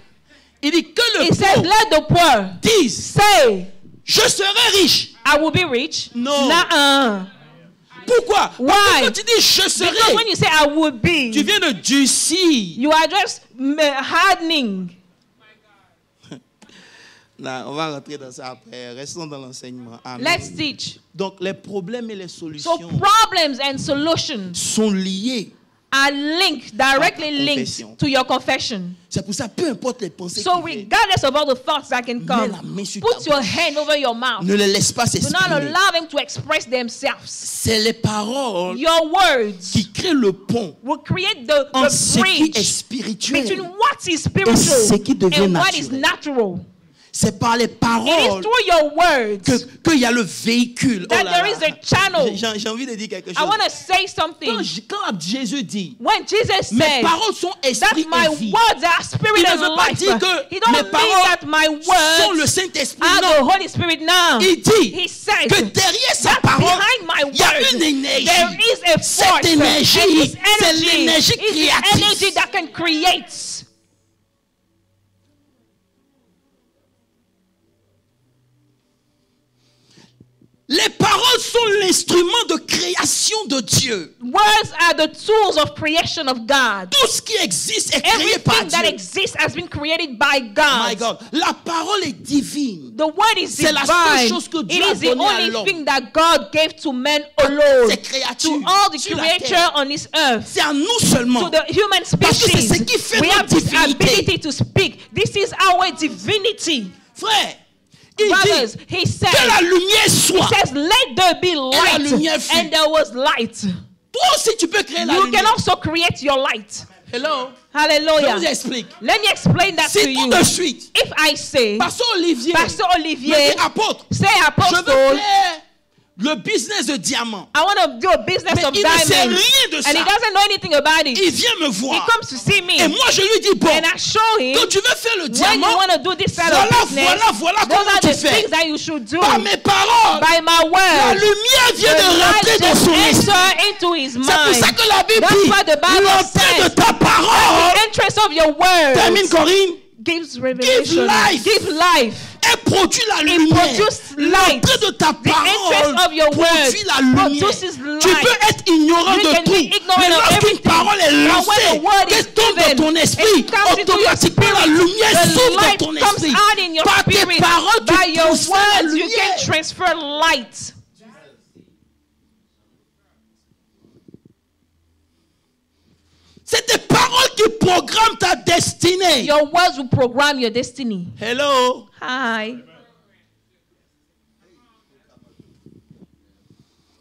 Il dit que le It says, pauvre let the poor dise, say, je serai riche. I will be rich. Non. Nuh-uh. Pourquoi? Why? Parce que quand tu dis je Because serai, when you say I will be, tu viens de durcir. you are just hardening. Là, on va rentrer dans ça après. Restons dans l'enseignement. Amen. Let's teach. Donc, les problèmes et les So solutions problems and solutions sont liés. are linked, directly confession. linked to your confession. C'est pour ça, peu importe les pensées So qui viennent, regardless of all the thoughts that can mets come, la main sur put ta your bouche. hand over your mouth. Ne les laisse pas Do not s'exprimer. allow them to express themselves. C'est les paroles Your words qui créent le pont will create the entre ce qui est bridge spirituel. between what is ce spiritual qui devient and what is naturel. natural. C'est par les It is paroles through your words qu'il y a le véhicule. that Oh là there là. is a channel. J'ai envie de dire quelque I chose. want to say something. Quand Jésus dit, When Jesus mes said paroles sont that esprit my et vie, words are spirit il ne and veut pas life, dire que he don't mes mean paroles that my sont le words Saint-Esprit. are Non. the Holy Spirit now. Il dit He says que derrière sa that parole, behind my il y a words une énergie. there is a Cette force. énergie, And this c'est energy l'énergie is the créatrice. energy that can create. Les paroles sont l'instrument de création de Dieu. Words are the tools of creation of God. Tout ce qui existe est créé par Everything that Dieu. exists has been created by My God. God, la parole est divine. The word is C'est la seule divine. chose que Dieu It a is the donnée à only l'homme. thing that God gave to man alone. Ces créatures To all the sur la creature terre. on this earth. C'est à nous seulement. To the human Parce que c'est species. ce qui fait We notre have this divinité. ability to speak. This is our divinity. Frère, il Brothers, dit he says, que la lumière soit. says, let there be light. lumière fut. And there was light. Toi aussi, tu peux créer la You lumière. can also create your light. Hello. Je Hallelujah. vous explique. Let me explain that to Si tout you. de suite, If I say, Pasteur Olivier, Pastor me Olivier, dit, apôtre, say je veux apostle, faire le business de diamant. I want to do a business Mais of il ne sait diamonds. rien de ça. And he doesn't know anything about it. Il vient me He voir. comes to see me. Et moi, je lui dis, bon, And I show him, quand tu veux faire le when you diamant, want to do this side voilà, of business, voilà those comment are tu the fais. things that you should do. Par mes paroles, By my la word, lumière vient the de light rentrer dans just son esprit. enter into his C'est pour mind. ça que la Bible That's dit, what the Bible l'entrée de says. ta parole, The interest of your word termine Corinne, gives revelation. life. Give life. elle produit la It lumière. produces light. L'entrée de ta The parole interest of your word produit la lumière. produces Tu light. peux être ignorant You de can tout, be ignorant mais of lorsqu'une everything. parole est But when lancée, the word is qu'elle tombe dans given, ton esprit, it comes into your automatiquement la spirit. lumière The s'ouvre dans light ton comes esprit. out in your Par tes spirit. paroles, By tu your transfères la words, you lumière. can transfer light. C'est tes paroles qui programment ta destinée. Your words will program your destiny. Hello. Hi.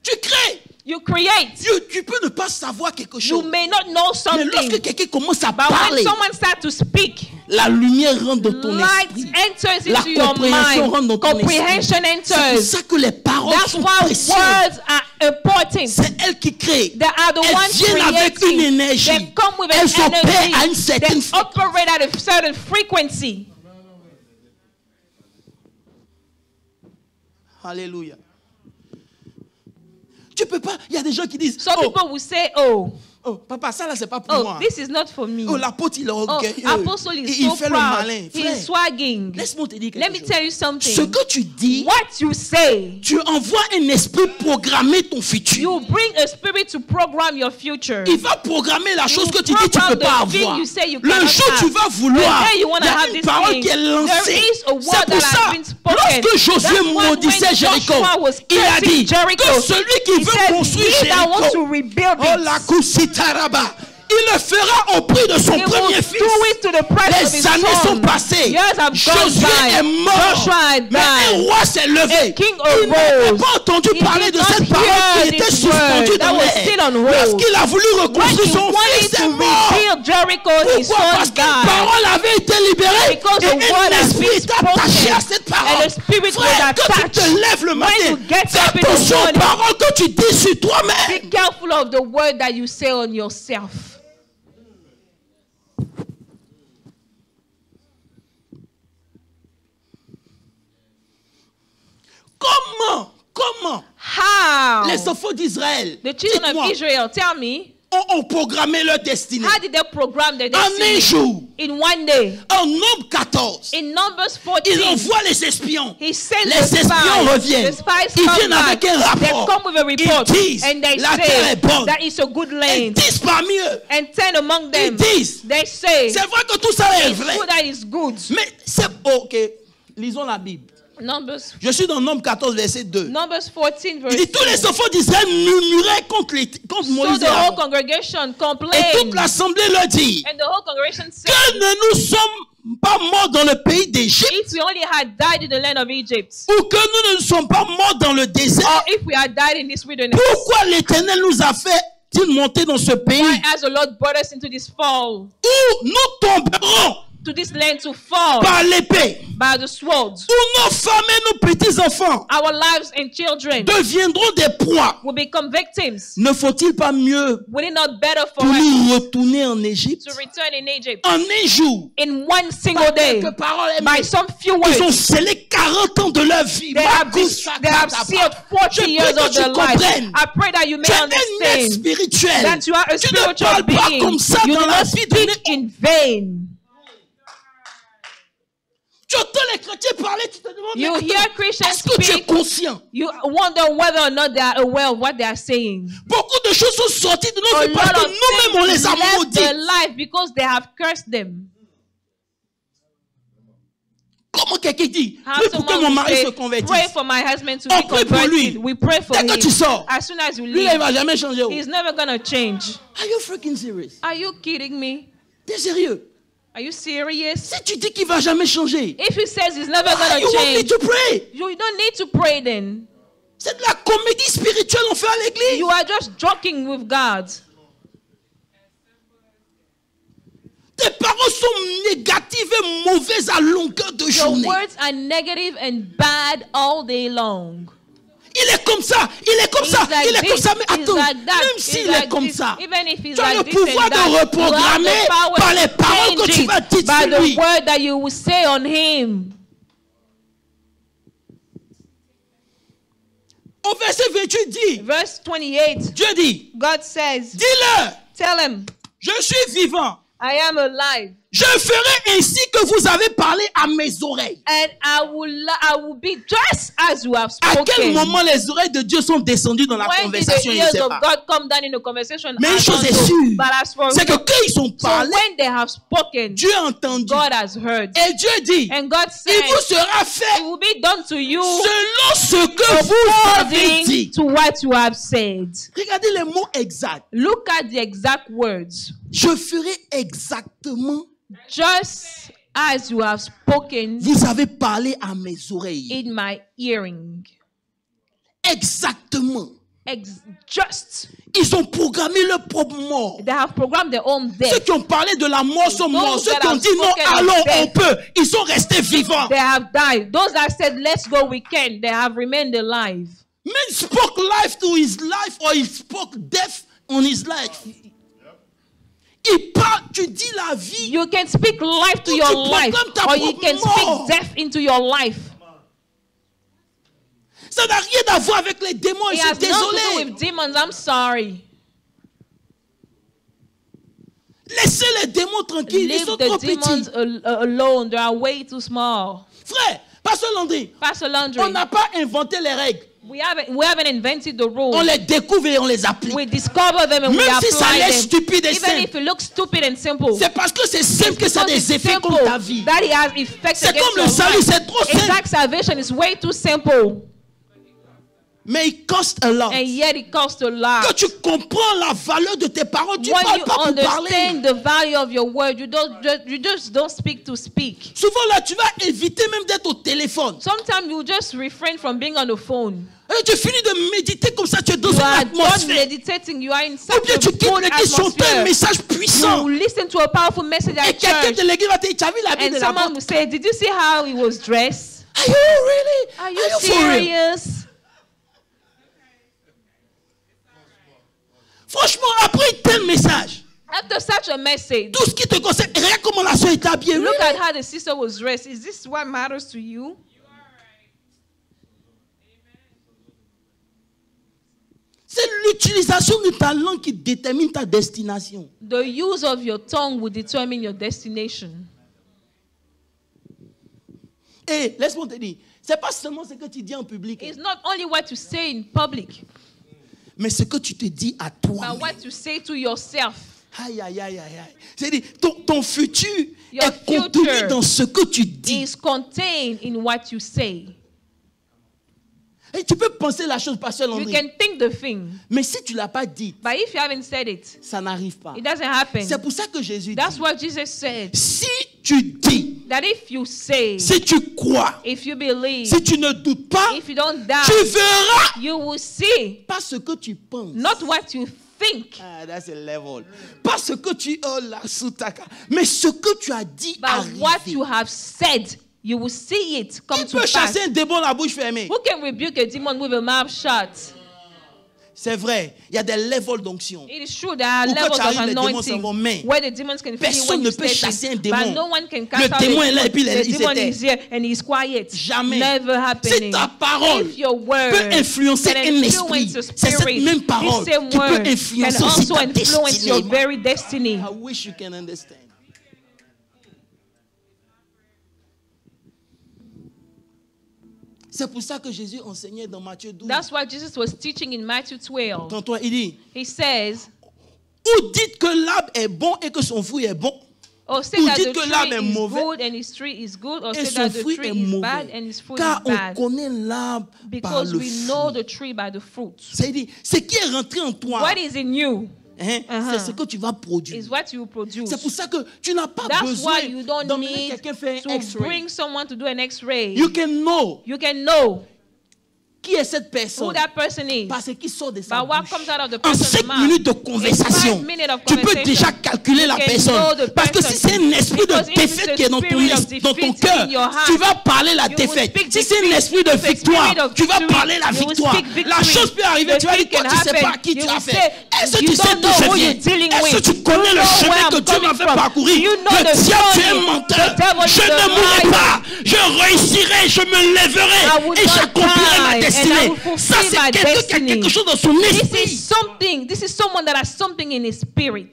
Tu crées. You create. Tu peux ne pas savoir quelque You chose. may not know Mais something, lorsque quelqu'un commence à but parler, when someone starts to speak, la lumière rentre dans ton light esprit. enters La into your compréhension rentre mind. dans ton Comprehension esprit. C'est pour enters. ça que les paroles That's sont why précieuses. words are important. C'est elles qui créent. They are the Elles ones viennent avec une creating. énergie. They come with Elles an opèrent à une energy. certaine They operate at a certain frequency. Alléluia. Tu peux pas. Il y a des gens qui disent. Some people will say, oh, papa, ça là, c'est pas pour moi. this is not for me. Oh, l'apôtre, il est orgueilleux. Apostle is il so fait proud. le malin. He Frère, is swagging. laisse-moi te dire Let me quelque tell you chose. something. Ce que tu dis, What you say, tu envoies un esprit programmer ton futur. you bring a spirit to program your future. Il va programmer la chose You que tu dis tu ne peux program pas the thing avoir. you say you Le cannot jour où tu have. vas vouloir, The day you il wanna y a have une this parole thing, qui est there lancée. is a word C'est pour that ça, has been spoken. lorsque Josué That's why maudissait when Jéricho, Joshua was il a cursing dit Jericho, que celui qui he veut said, construire he that wants to Jéricho, rebuild oh la it, Kousitaraba, il le fera au prix de son he will premier fils. do it to the price of Les his années son. sont passées. Years have gone Josué by. est mort. Joshua had Mais un died. roi s'est levé. A king Il n'avait arose. pas entendu He parler did de not cette parole hear qui était this suspendue word dans that was l'air. still on hold. Lorsqu'il a voulu When reconstruire he son wanted fils, to est mort. rebuild Jericho, his Pourquoi? Parce son qu'une died. parole avait été libérée Because et the word un has esprit been est attaché à spoken cette parole. and the spirit was Frère, quand tu attached. te lèves le When matin, you get fais up in the attention aux morning, paroles que tu dis sur toi-même. be careful of the word that you say on yourself. Comment How? les enfants d'Israël, The children dites-moi, of Israel, tell me, ont programmé leur destinée how did they program their en un destiny? jour? In one day. En Nombre 14, In Numbers 14, ils envoient les espions. he sent Les the espions spies. reviennent. The spies Ils come viennent avec back. un They rapport. come with a report. Ils disent, And they la terre say est bonne. that it's a good Et land. 10 parmi eux, And 10 among them, ils disent, they say, c'est vrai que tout ça est it's vrai. good that it's good. Mais c'est ok. Lisons la Bible. Numbers, Je suis dans Nombre 14, verset 2. Numbers 14, verse Il dit, tous 2. les enfants d'Israël murmuraient contre So Moïse the et whole Aaron. congregation Et toute complained. l'assemblée leur dit, And the whole congregation said, que ne nous sommes pas morts dans le pays d'Égypte, if we only had died in the land of Egypt, ou que nous ne sommes pas morts dans le désert, or if we had died in this wilderness, pourquoi l'Éternel nous a fait-il monter dans ce pays why has the Lord brought us into this fall, où nous tomberons to this land to fall par l'épée, by the sword? où nos femmes et nos petits-enfants Our lives and children deviendront des proies? will become victims. Ne faut-il pas mieux Would it not better for pour us nous retourner en Égypte? to return in Egypt En un jour, in one single par day quelques paroles, by some few ils ont words? scellé 40 ans de leur vie. They have sealed 40 years of their life. I pray that you may Tu es un être understand spirituel. that you are a Tu ne spiritual parles pas being. comme ça You dans do la not vie de speak in vain. Tu entends les chrétiens parler, tu te demandes, You mais hear attends, Christians est-ce que tu es speak, conscient? you wonder whether or not they are aware of what they are saying. Beaucoup de choses sont sorties de nos A vies parce lot que of nous-mêmes on les a things left maudits. their life because they have cursed them. Comment quelqu'un dit, How oui, pour que mon someone mari will se say, convertisse. pray for my husband to On be prie pour lui. converted. We pray for Dès que him. tu sors, As soon as you lui là, il leave, va jamais changer. Oh. he's never going to change. Are you freaking serious? Are you kidding me? T'es sérieux? Are you serious? Si tu dis qu'il va jamais changer, If he says he's never why going you to want me change, to pray? you don't need to pray then. C'est de la comédie spirituelle on fait à l'église. You are just joking with God. Tes paroles sont négatives et mauvaises à longueur de Your journée. words are negative and bad all day long. Il est comme ça, il est comme He's ça, like il est this, comme ça. Mais he's attends, like that, même he's s'il like est comme this, ça, even if he's tu as like le this pouvoir and de that, you have reprogrammer the power par les to paroles que change tu it vas dire by sur the lui. word that you will say on him. Au verset 28 dit, Verse 28, Dieu dit, God says, dis-leur, tell him, je suis vivant. I am alive, Je ferai ainsi que vous avez parlé à mes oreilles. and I will be just as you have À spoken. quel moment les oreilles de Dieu sont descendues dans la When did the conversation? Je ne ears sais of pas. God come down in the conversation? Mais une I chose don't est know. sûre, But as for c'est que quand ils ont so parlé, when they have spoken, Dieu a entendu. God has heard. Et Dieu dit, And God il said, vous sera it fait will be done to you selon ce que vous avez according dit. to what you have said. Regardez les mots exacts. Look at the exact words. Je ferai exactement. Just as you have spoken Vous avez parlé à mes oreilles. in my hearing. Exactement. Just. Ils ont programmé leur propre mort. They have programmed their own Ceux death. qui ont parlé de la mort sont morts. Those Ceux that qui ont have dit non, spoken of allons, on death. peut. Ils sont restés vivants. They have died. Those that said, let's go, we can. They have remained alive. Man spoke life to his life or he spoke death on his life. Il parle, tu dis la vie. You can speak life to Ou your tu life, proclames ta or you propre can mort. speak death into your life. Ça n'a rien à voir avec les démons. It Je suis has nothing to do désolé. with demons. I'm sorry. Laissez les démons tranquilles. Ils Leave sont the trop demons petits. alone. They are way too small. Frère, Pasteur Landry, Pastor Landry, on n'a pas inventé les règles. we haven't invented the rules. On les découvre et on les applique. We discover them and we Même si ça apply a l'air them. stupide et Even simple. if it looks stupid and simple. C'est parce que c'est simple que ça a Because des it's effets simple comme ta vie. that it has effects C'est against comme le your salut, life. c'est trop simple. Exact salvation is way too simple. Mais il coste a lot. And yet it costs a lot. Quand tu comprends la valeur de tes paroles, tu ne When parles you pas pour parler. understand the value of your word, you just don't speak to speak. Souvent là, tu vas éviter même d'être au téléphone. Sometimes you just refrain from being on the phone. Et tu finis de méditer comme ça, tu es dans You une are done atmosphère. meditating, you are in Ou such bien tu a quittes good l'église, tu entends un atmosphere. message puissant. You listen to a powerful message Et at quelqu'un church, de l'église va te dire, tu as vu la vie and de someone l'apôtre? will say, "Did you see how he was dressed? Are you really? Are Are you you for real? serious?" Franchement, après un tel message, After such a message, tout ce qui te concerne, regarde comment la soeur est habillée. look Really? at how the sister was dressed. Is this what matters to you? C'est l'utilisation de ta langue qui détermine ta destination. The use of your tongue will determine your destination. Et laisse-moi te dire, c'est pas seulement ce que tu dis en public, It's not only what you say in public, mais ce que tu te dis à toi. but what you say to yourself. Aïe, aïe, aïe, aïe, aïe. C'est-à-dire, ton futur Your est contenu future dans ce que tu dis. Is contained in what you say. Et tu peux penser la chose, Pasteur You Landry. can think the thing, Mais si tu ne l'as pas dit, but if you haven't said it, ça n'arrive pas. it doesn't happen. C'est pour ça que Jésus That's dit, what Jesus said. si tu dis, That if you say, si tu crois, if you believe, si tu ne doutes pas, if you don't tu doubt, verras you will see. pas ce que tu penses. Not what you think, Ah, that's a level. Pas ce que tu oh la soutaka, mais ce que tu as dit but what arriver. you have said. You will see it come Qui to peut pass. chasser un démon la bouche fermée? Who can rebuke a demon with a mouth shut? C'est vrai, il y a des levels d'onction. It is true there are Ou quand levels tu of arrives, les démons anointing s'en vont, mais where the demons can feel personne when ne you peut step chasser un in, démon. but no one can Le cast out démon est a là et puis demon. il The demon s'éteint. is here and he is quiet. Jamais. Never Si happening. ta parole If your word peut influencer can un esprit, influence a c'est cette spirit, même parole this same qui peut word can influencer aussi also ta influence your destinée. very destiny. I wish you can understand. C'est pour ça que Jésus enseignait dans Matthieu 12. That's why Jesus was teaching in Matthew 12. Quand toi, il dit, He says, ou dites que l'arbre est bon et que son fruit est bon, or say Ou that dites the que l'arbre tree est is mauvais good and his tree is good, or et say son that the fruit tree est is bad and mauvais. his fruit Car is on bad. connaît l'arbre par Because le we fruit. know the tree by the fruit. C'est-à-dire, ce qui est rentré en toi, What is in you hein, c'est ce que tu vas produire. is what you produce. C'est pour ça que tu n'as pas That's besoin why you don't d'emmener need quelqu'un faire un to X-ray. bring someone to do an X-ray. You can know You can know qui est cette who personne that person is. parce qu'il sort de sa But what bouche. comes out of the En person's 5 mouth. minutes de In conversation, 5 minutes of tu peux conversation, déjà calculer la you can personne. know the Parce que si person. c'est un esprit Because de if it's défaite a qui est dans ton, spirit of dans ton defeat cœur, in your heart, tu vas parler la you will défaite. speak Si c'est un defeat. esprit de If it's a victoire, spirit of tu vas victory, parler la you will victoire. speak victory. La chose peut arriver, The tu vas dire, thing toi can tu ne sais happen. pas à qui You tu will as say, fait. Est-ce que you tu sais don't d'où know je who viens? you're dealing Est-ce que with. tu connais You le know chemin where que I'm Dieu coming m'a fait from. parcourir? You know Le the diable, tu es un journey. menteur. The devil Je is a ne mourrai liar. pas. Je réussirai, je me I lèverai will et not j'accomplirai ma die, and I destinée. will fulfill Ça, c'est my quelqu'un qui a destiny. quelque chose dans son This esprit. is something. This is someone that has something in his spirit.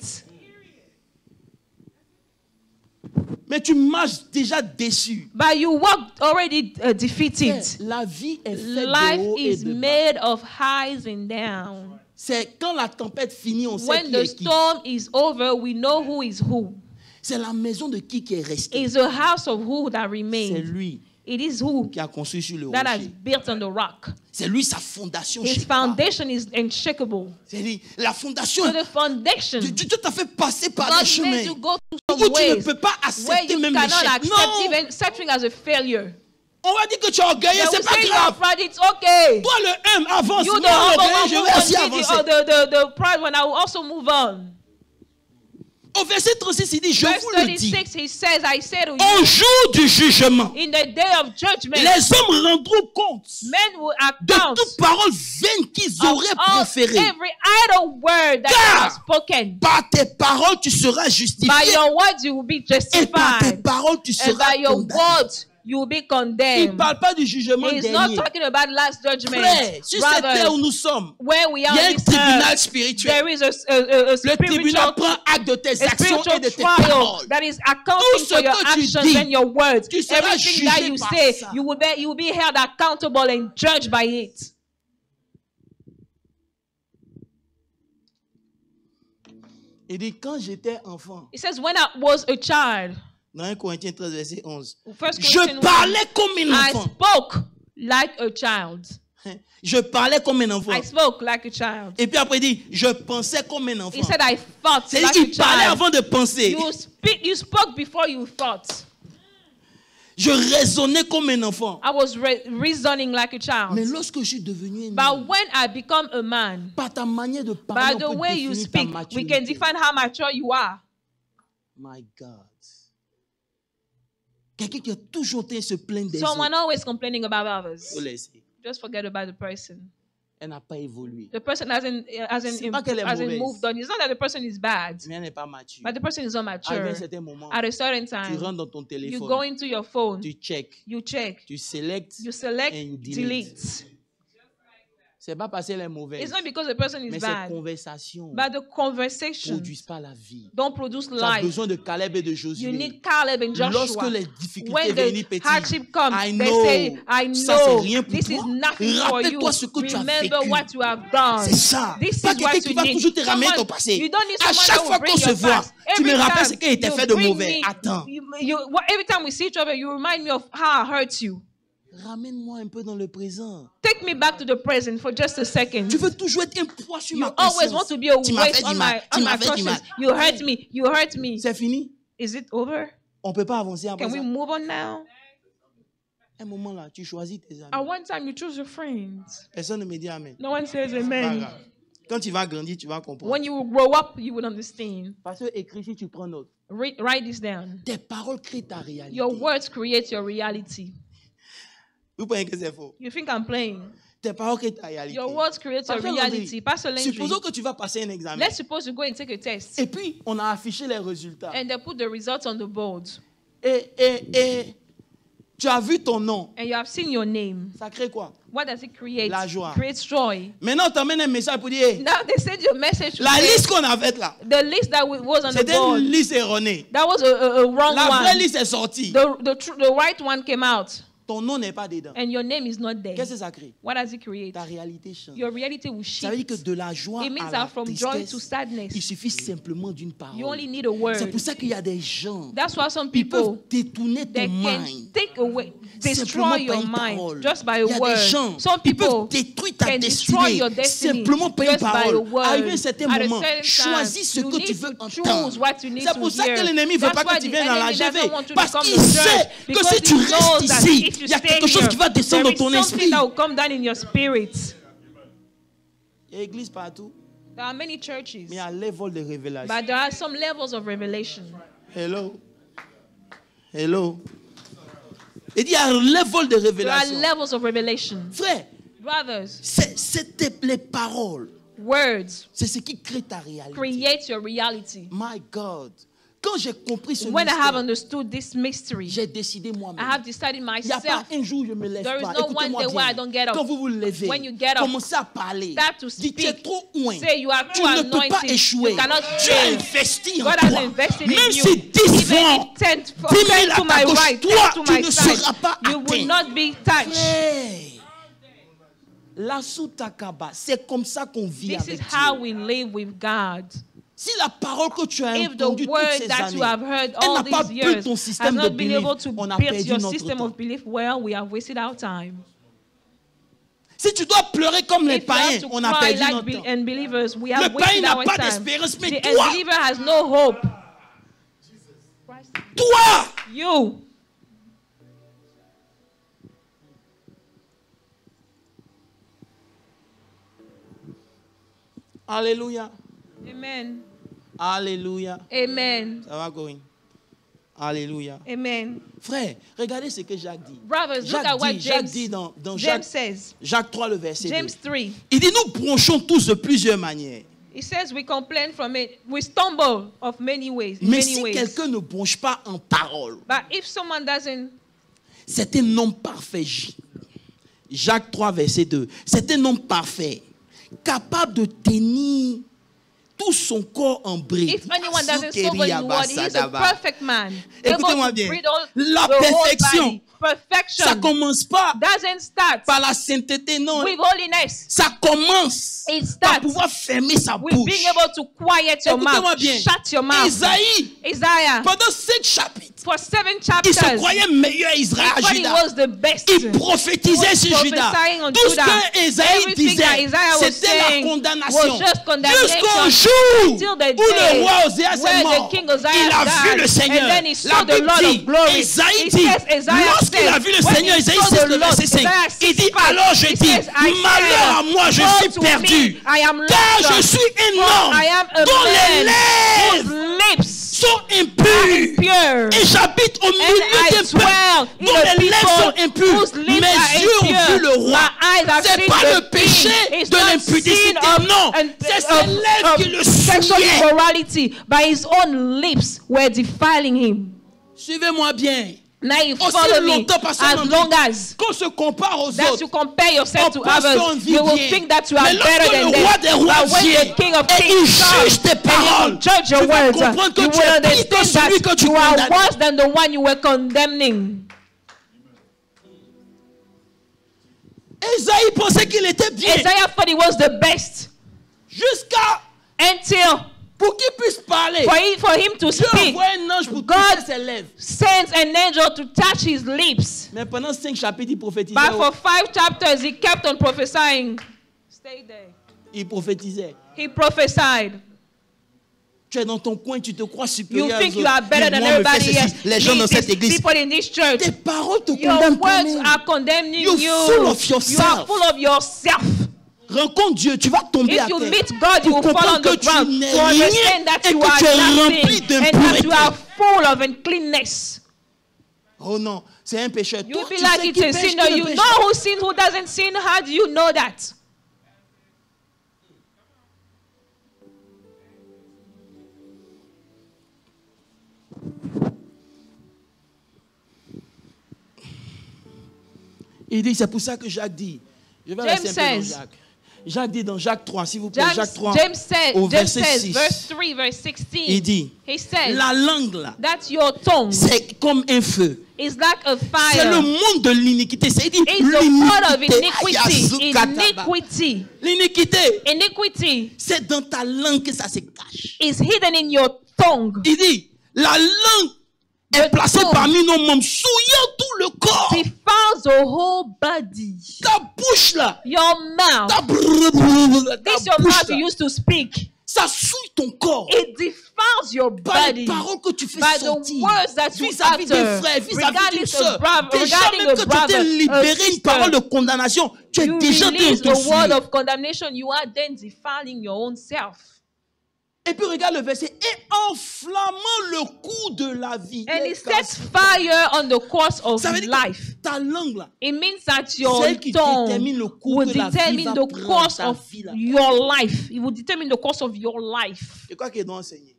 Mais tu marches déjà déçu. But you walk already defeated. La vie est faite de Life haut et is de bas. made of highs and downs. C'est quand la tempête finit, on sait When qui the est qui. storm is over, we know who is who. C'est la maison de qui est restée. It's the house of who that C'est remains. lui It is who qui a construit sur le that has rocher. built on the rock. C'est lui sa fondation. His shake pas. foundation is unshakable. C'est-à-dire, la fondation, So the foundation, Dieu t'a fait passer par des God chemins made you go through où some tu ne ways peux pas where accepter you même cannot l'échec. accept Non, even suffering as a failure. on va dire que tu es orgueilleux, They c'est will pas say you are grave. proud, it's okay. Toi le M, avance. You Moi the humble l'orgueilleux, one je who vais aussi wants avancer. the proud one, I will also move on. Au verset 36, il dit, je Verse vous le dis, 36, he says, I say to au you, jour du jugement, in the day of judgment, les hommes rendront compte men will de account toute parole vaine qu'ils of auraient all, proférée. every idle word that Car you have spoken. par tes paroles, tu seras By justifié. your words you will be Et par tes justified. paroles, tu And seras by your condamné. words you will be Il ne condemned. parle pas du jugement He is not dernier. talking about last judgment. Frère, sur cette terre où Brothers, nous sommes, where we il y are a on un this tribunal earth, spirituel. there is a Le tribunal spiritual prend acte de tes a actions spiritual et de tes trial paroles. that is Tout accounting ce for your que tu actions dis, and your words. tu seras Everything that jugé you par say, ça. you will be held accountable and judged by it. Il dit, quand j'étais enfant, It says, when I was a child, dans 1 Corinthiens 13, verset 11, First je Corinthians 1, parlais comme un I enfant. spoke like a child. Je parlais comme un enfant. I spoke like a child. Et puis après, il dit, je pensais comme un enfant. He said, I thought C'est-à-dire like a qu'il parlait child. avant de penser. You spoke before you thought. Je raisonnais comme un enfant. I was reasoning like a child. Mais lorsque je suis devenu un But homme, when I become a man, par ta manière de parler, by the on peut way you définir ta speak, we maturité. can define how mature you are. My God. Quelqu'un qui a toujours été se plaindre des Someone autres. always complaining about others. Faut laisser. Just forget about the person. Elle n'a pas évolué. The person hasn't C'est pas qu'elle est mauvaise. moved on. It's not that the person is bad, Mais elle n'est pas mature. but the person is not Arrivé à mature. un certain moment, At a certain tu time, rentres dans ton you téléphone, go into your phone, tu check, you check, tu sélectes. you select, and you delete. C'est pas parce qu'elle est mauvaise, It's not because the person is mais ces bad, conversations but the ne conversations produisent pas la vie. don't produce Tu as life. besoin de Caleb et de You Josué. need Caleb and Lorsque Joshua. les difficultés When viennent the petites, hardship comes, I they know, say, I ça c'est know rien pour this is toi. nothing for you. Rappelle-toi ce que tu as Remember vécu. what you have done. C'est ça. This Pas is what quelqu'un qui you va need. toujours te ramener Someone- ton passé. You don't need À someone chaque that will fois bring qu'on se your voit, past. tu me Every rappelles time ce qui a été you fait de bring mauvais. me- Attends. Every time we see each other, you remind me of how I hurt you. Ramène-moi un peu dans le présent. Take me back to the present for just a second. Tu veux toujours être un poids sur You ma always conscience. want to be a Tu m'as weight fait on du mal. my Tu m'as fait du conscience. mal. You hurt me. You hurt me. C'est fini. Is it over? On ne peut pas avancer après Can we ça. move on now? À un moment là, tu choisis tes amis. At one time, you choose your friends. Personne ne me dit amen. No one says Pas amen. grave. Quand tu vas grandir, tu vas comprendre. When you grow up, you will understand. Parce que écrit, si tu prends note, Write this down. tes paroles créent ta réalité. Your words create your reality. Vous pensez que c'est faux? You think I'm playing? Tes paroles créent ta réalité. Your words create your Pasteur reality. Landry, Pastor Landry, supposons que tu vas passer un examen. let's suppose you go and take a test. Et puis, on a affiché les résultats. And they put the results on the board. Et tu as vu ton nom. And you have seen your name. Ça crée quoi? What does it create? La joie. Creates joy. Maintenant, on t'amène un message pour dire, hey, Now they send you a message. la liste qu'on a faite là, The list that was on the c'était board. une liste erronée. That was a wrong La vraie one. liste est sortie. The right one came out. Ton nom n'est pas dedans. And your name is not there. Qu'est-ce que ça crée? What does it create? Ta réalité change. Your reality will Ça veut dire que shift. de la joie It means à that la from joy to tristesse, sadness, il suffit simplement d'une you only parole. need a word. C'est pour ça qu'il y a des gens, That's why some ils peuvent people, détourner they ton can mind. take away, Simplement destroy par your une mind parole. just by a Il y a word. des gens, Some ils peuvent people détruire ta can destroy destinée your destiny simplement par une just by a parole. word. Arrivé à un certain At a moment, certain choisis ce time, que you tu need veux to entendre. choose what you need C'est to pour ça hear. que l'ennemi ne veut That's pas que why tu the viennes dans la enemy doesn't GV. want you to Parce come qu'il to sait church, que because si he tu restes knows that ici, if you il y a stay quelque chose here, qui va descendre there dans ton is something esprit. that will come down in your spirit. Il y a église partout, There are many churches, mais il y a un level de révélation. but there are some levels of revelation. Hello. Hello. Il dit, il y a un level de There are révélation. levels of revelation. Frère, Brothers, c'est les paroles. words C'est ce qui crée ta réalité. create your reality. My God. Quand j'ai compris ce When I have mystère, understood this mystery, j'ai décidé I moi-même. have decided Il n'y a pas myself. un jour où je me lève There is pas. no one Écoutez-moi day where I bien. don't get up. Quand vous vous levez, When you get up, commencez à parler. start to Dites, tu es speak. trop loin. Say you are Tu too ne peux pas anointed. échouer. You cannot Dieu a fail. investi en God has toi. invested Même in you. si 10 Even vents, if 10 10 000 to à my ta gauche, right, 10 toi, to tu my ne side, seras pas you will atteint. not be touched. Hey. La soutakaba, c'est comme ça qu'on vit This avec is how Dieu. we live with God. Si la parole que tu as If the entendue toutes word ces that années, you have heard elle all n'a pas these bu years ton has système de not been belief, able to on a build perdu your notre system temps. of belief well, we have wasted our time. Si tu dois pleurer comme les If you have païens, to on a cry perdu like notre temps. unbelievers, we Le have païen wasted n'a our pas time. d'espérance, mais The toi, unbeliever has no hope. toi, You. Alléluia. Amen. Alléluia. Amen. Ça va, going. Alléluia. Amen. Frère, regardez ce que Jacques dit. Brothers, look at what Jacques dit dans James Jacques, says. Jacques 3, le verset 2. James 3. Il dit, nous bronchons tous de plusieurs manières. He says we complain from it. We stumble of many ways. In Mais many si ways. quelqu'un ne bronche pas en parole, But if someone doesn't C'est un homme parfait. Jacques 3, verset 2. C'est un homme parfait, capable de tenir tout son corps en bride. If anyone doesn't sober in word, he is a perfect man. Écoutez-moi bien. La perfection, Perfection ça commence pas doesn't start par la sainteté, non. with holiness. Ça commence It par starts pouvoir fermer sa with bouche. being able to quiet your Écoutez-moi mouth. bien. Shut your mouth. Isaiah, Pendant 5 chapitres, for 7 il chapters, se croyait meilleur Israël à he thought he Juda. was the best. Il prophétisait sur Juda. prophesying on Tout ce Judah. que Isaïe Everything that disait, Isaiah was c'était la saying condamnation. was just condemnation Jusqu'au jour until the où le day roi Oséas est where mort. the king Uzziah Il a vu died, le Seigneur. and then he La saw the Bible Lord dit, of glory. Isaïe It dit, says, Isaiah lorsqu'il a vu le when Seigneur, he Isaïe saw 6, the le Lord, verset 5, Isaiah il dit, 6:5, alors je he dis, says, I malheur à moi, je woe suis to perdu, me, I am car lost, je suis un for homme I am a dont les man lèvres whose lips sont impures. pure. Et j'habite au And milieu I des dwell peuples in dont the les lèvres sont people impures. whose lips Mes are yeux ont impure. vu le roi. My eyes have C'est seen pas the le péché king. It's de not l'impudicité, sin of- non. and- C'est ses of- lèvres qui of le sexual souillaient. immorality, but his own lips were defiling him. Suivez-moi bien. Now you Aussi follow me longtemps, Pasteur as Nandi, long as qu'on se compare aux that autres, you compare yourself on to pense qu'on others, vit you will bien. think that you are Mais better lorsque than le them. roi des rois But when vient the king of et il kings comes juge tes and he paroles, will judge tu your vas words, comprendre que you tu will es pire que understand celui que that tu you are condamnes. worse than the one you were condemning. Esaïe pensait qu'il était bien Isaiah thought he was the best jusqu'à until pour qu'il puisse parler. for him to Dieu speak, envoie un ange pour God toucher ses lèvres. sends an angel to touch his lips. Mais pendant 5 chapitres, il prophétisait. But for 5 chapters, he kept on prophesying. Stay there. Il prophétisait. He prophesied. Tu es dans ton coin, tu te crois You supérieur think aux you autres. are better Dis, than moi, me fais everybody ceci. else. Les gens dans cette These église. people in this church. Tes paroles te Your condamnent words toi-même. are condemning You're you. full of You yourself. are full of yourself. Rencontre Dieu, tu vas tomber à If you terre. meet God, you will fall comprends on que the tu ground n'es to understand rien that et you que are tu es rempli nothing and that d'impureté. you are full of uncleanness. Oh non, c'est un pécheur. You Toi, feel tu like sais it's qui a pêche, sinner. qui ne You pêche know pas. who sins, who doesn't sin. How do you know that? Il dit, c'est pour ça que Jacques dit. Je vais James rester un peu dans says- Jacques. Jacques dit dans Jacques 3, s'il vous plaît, James, Jacques 3, James says, au verset 6. verse 3, verse 16. Il dit, He says la langue là, that your tongue c'est comme un feu. is like a C'est le fire. monde de l'iniquité. C'est-à-dire It's the part of l'iniquité. iniquity. Ayazukataba. Iniquity. L'iniquité, Iniquity c'est dans ta langue que ça se cache. is hidden in your tongue. Il dit, la langue est placée tongue parmi nos membres, souillant tout le corps. Defiles the whole body. Ta bouche là, Your mouth. ta This your bouche mouth là, you used to speak. ça souille ton corps. It defiles your Par les body paroles que tu fais by the sortir words that you vis-à-vis des utter. frères, vis-à-vis d'une Regardless sœur. of brother, Déjà regarding même a que tu brother, t'es a libéré une sister, parole de condamnation, tu es you déjà dans release ton the word souillé. of condemnation. You are then defiling your own self. Et puis regarde le verset. Et enflammant le cours de la vie. And it sets fire on the course of Ça veut dire life. que ta langue là, It means that your c'est elle qui tongue détermine le cours will que la vie determine va the prendre course ta of vie là. your life. It will determine the course of your life. C'est quoi qu'il doit enseigner?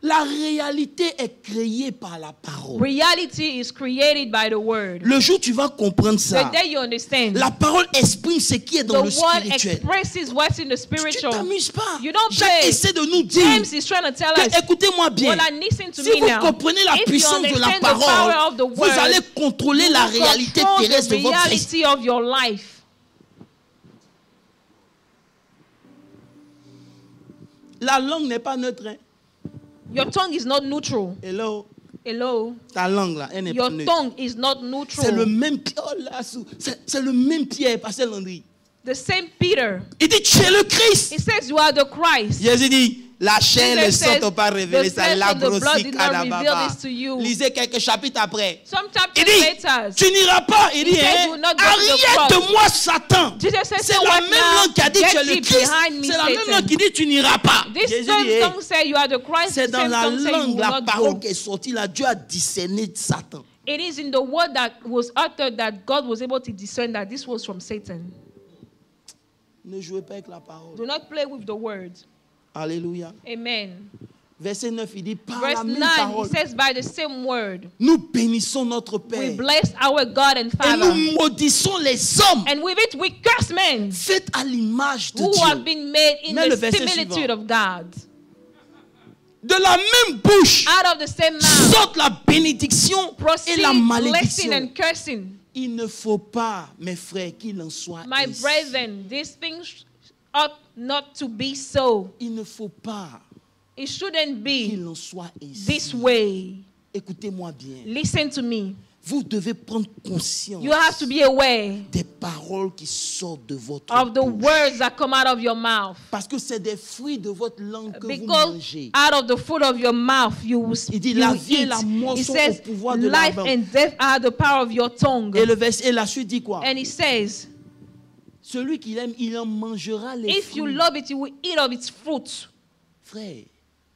La réalité est créée par la parole. Reality is created by the word. Le jour où tu vas comprendre ça, The day you understand, la parole exprime ce qui est the dans le word spirituel. expresses what's in the Tu spiritual. t'amuses pas. You don't Jacques play. essaie de nous dire James is trying to tell us, que, écoutez-moi bien, well, listen to si me vous now. comprenez la If you puissance de la understand the power parole, of the vous word, allez contrôler la you réalité control terrestre de the votre vie. reality of your life. La langue n'est pas neutre. Hein? Your tongue is not neutral. Hello. Hello. Ta langue là, elle n'est pas Your neutre. tongue is not C'est le neutral. même Pierre. Oh là, c'est le même Pierre, Pasteur Landry. The same Peter. Il dit, tu es le Christ. He says you are the Christ. Jésus dit, la chair et le Jesus sang says, t'ont pas révélé the ça. flesh La and the blood brossique did not reveal this to you. Lisez quelques chapitres après. Some Il chapters dit, later, tu n'iras pas. Il He dit, says hein, you will not go to the arrête cross. de moi, Satan. Jesus says, C'est so la what même now? langue qui a dit, tu es Get le thee Christ. behind me, C'est la même Satan. langue qui dit, tu n'iras pas. This Jésus same dit, hey, tongue say you are the Christ. c'est The dans same la tongue say you langue, will la not parole go. qui est sortie là. Dieu a discerné Satan. It is in the word that was uttered that God was able to discern that this was from Satan. Ne jouez pas avec la parole. Do not play with the word. Alléluia. Amen. Verset 9, il dit, par la Verse même 9, parole, he says, by the same word, nous bénissons notre we Père. bless our God and Et Father. nous maudissons les hommes And with it, we curse men faits à l'image de who have Dieu. been made in Mais le the verset similitude suivant. of God. De la même bouche Out of the same mouth sortent la bénédiction et proceed la blessing malédiction. and cursing. Il ne faut pas, mes frères, qu'il en soit My ainsi. brethren, these things ought not to be so. Il ne faut pas It shouldn't be qu'il en soit ainsi. this way. Écoutez-moi bien. Listen to me. Vous devez prendre conscience You have to be aware des paroles qui sortent de votre of the bouche. words that come out of your mouth. Parce que c'est des fruits de votre langue que vous Because mangez. out of the fruit of your mouth you will Il dit, you la will vie et eat. la mort It sont says, au pouvoir de la life langue. and death are the power of your tongue. Et la suite dit quoi? And it says, Celui qui l'aime, il en mangera les if you fruits. love it, you will eat of its fruit. Frère,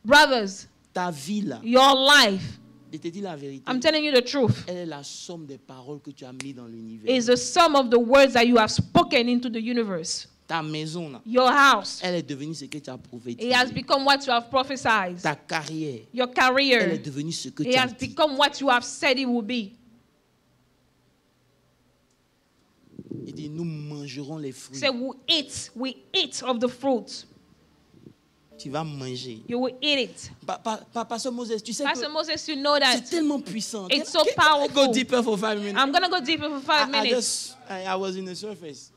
Brothers, ta vie là, your life, je te dis la vérité, I'm telling you the truth, elle est la somme des paroles que tu as mis dans l'univers. is the sum of the words that you have spoken into the universe. Ta maison là, Your house, elle est devenue ce que tu as it prophétisé. has become what you have prophesied. Ta carrière, Your elle est career, devenue ce que it tu as has dit. become what you have said it will be. Il dit, nous mangerons les fruits. Say, we eat of the fruit. Tu vas manger. You will eat it. Pasteur Moses, tu sais Pastor que Moses, you know c'est that tellement puissant. it's so Can I powerful. go deeper for 5 minutes? I'm going to go deeper for 5 minutes. I was in the surface.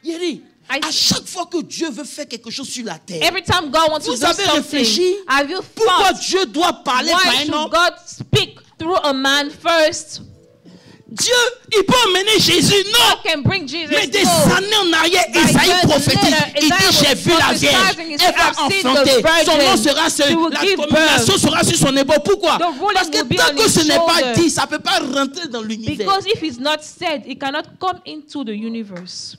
Il dit, I- à chaque fois que Dieu veut faire quelque chose sur la terre, Every time God wants to vous do avez something, réfléchi have you pourquoi thought, Dieu doit parler par why un should homme? God speak through a man first? Dieu, il peut emmener Jésus, non. God can bring Jesus Mais des no. années en arrière, By Isaïe years prophétise. later, Il dit, Isaiah j'ai was vu la Vierge. prophesying, he Elle said, va I've seen the enfanter. Son nom virgin. sera She will la give domination birth. sera sur son épaule. Pourquoi? The ruling Parce que will be tant on que his ce n'est pas shoulder. dit, ça ne peut pas rentrer dans l'univers. Because if it's not said, it cannot come into the universe.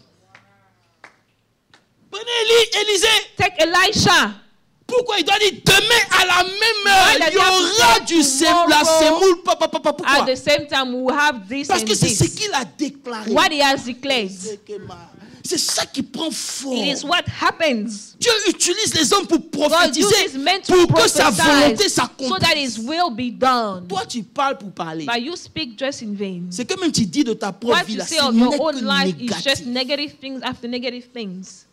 Prenez Élisée. Take Elisha. Pourquoi il doit dire demain à la même Why heure, does il y he have to aura say du tomorrow? la semoule. Pourquoi? At the same time, we will have this Parce and que c'est ce this. qu'il a déclaré. What he has declared. C'est ça qui prend forme. It is what happens. Dieu utilise les hommes pour God prophétiser, uses men to pour que sa volonté prophesy so that s'accomplisse. his will be done. Toi, tu parles pour parler. But you speak just in vain. C'est que même tu dis de ta propre What vie, you là, say c'est of your n'est own que life is just négatif. negative things after negative things.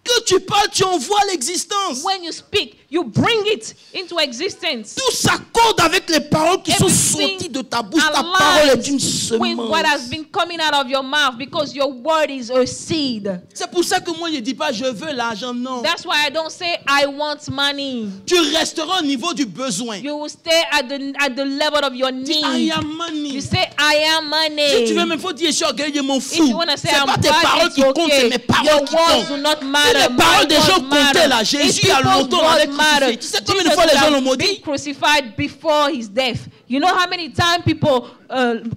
Que tu parles, tu envoies l'existence. When you speak, you bring it into existence. Tout s'accorde avec les paroles qui sont Everything sorties de ta bouche. Ta parole est une with what has semence. been coming out of your mouth because your word is a seed. C'est pour ça que moi, je ne dis pas je veux l'argent, non. That's why I don't say I want money. Tu resteras au niveau du besoin. You will stay at the level of your Dis, I need. am money. You say I am Si tu veux money. même faut dire je suis orgueilleux, mon If fou. you want to say C'est I'm pas tes proud, paroles it's qui comptent, c'est okay. mes paroles Your qui words do comptent. not Si matter. les paroles des My gens words matter. comptaient là, If Jésus il y a people's longtemps l'avait words matter, crucifié. Tu sais combien de Jesus fois les gens would l'ont have maudit? been crucified before his death. You know how many times people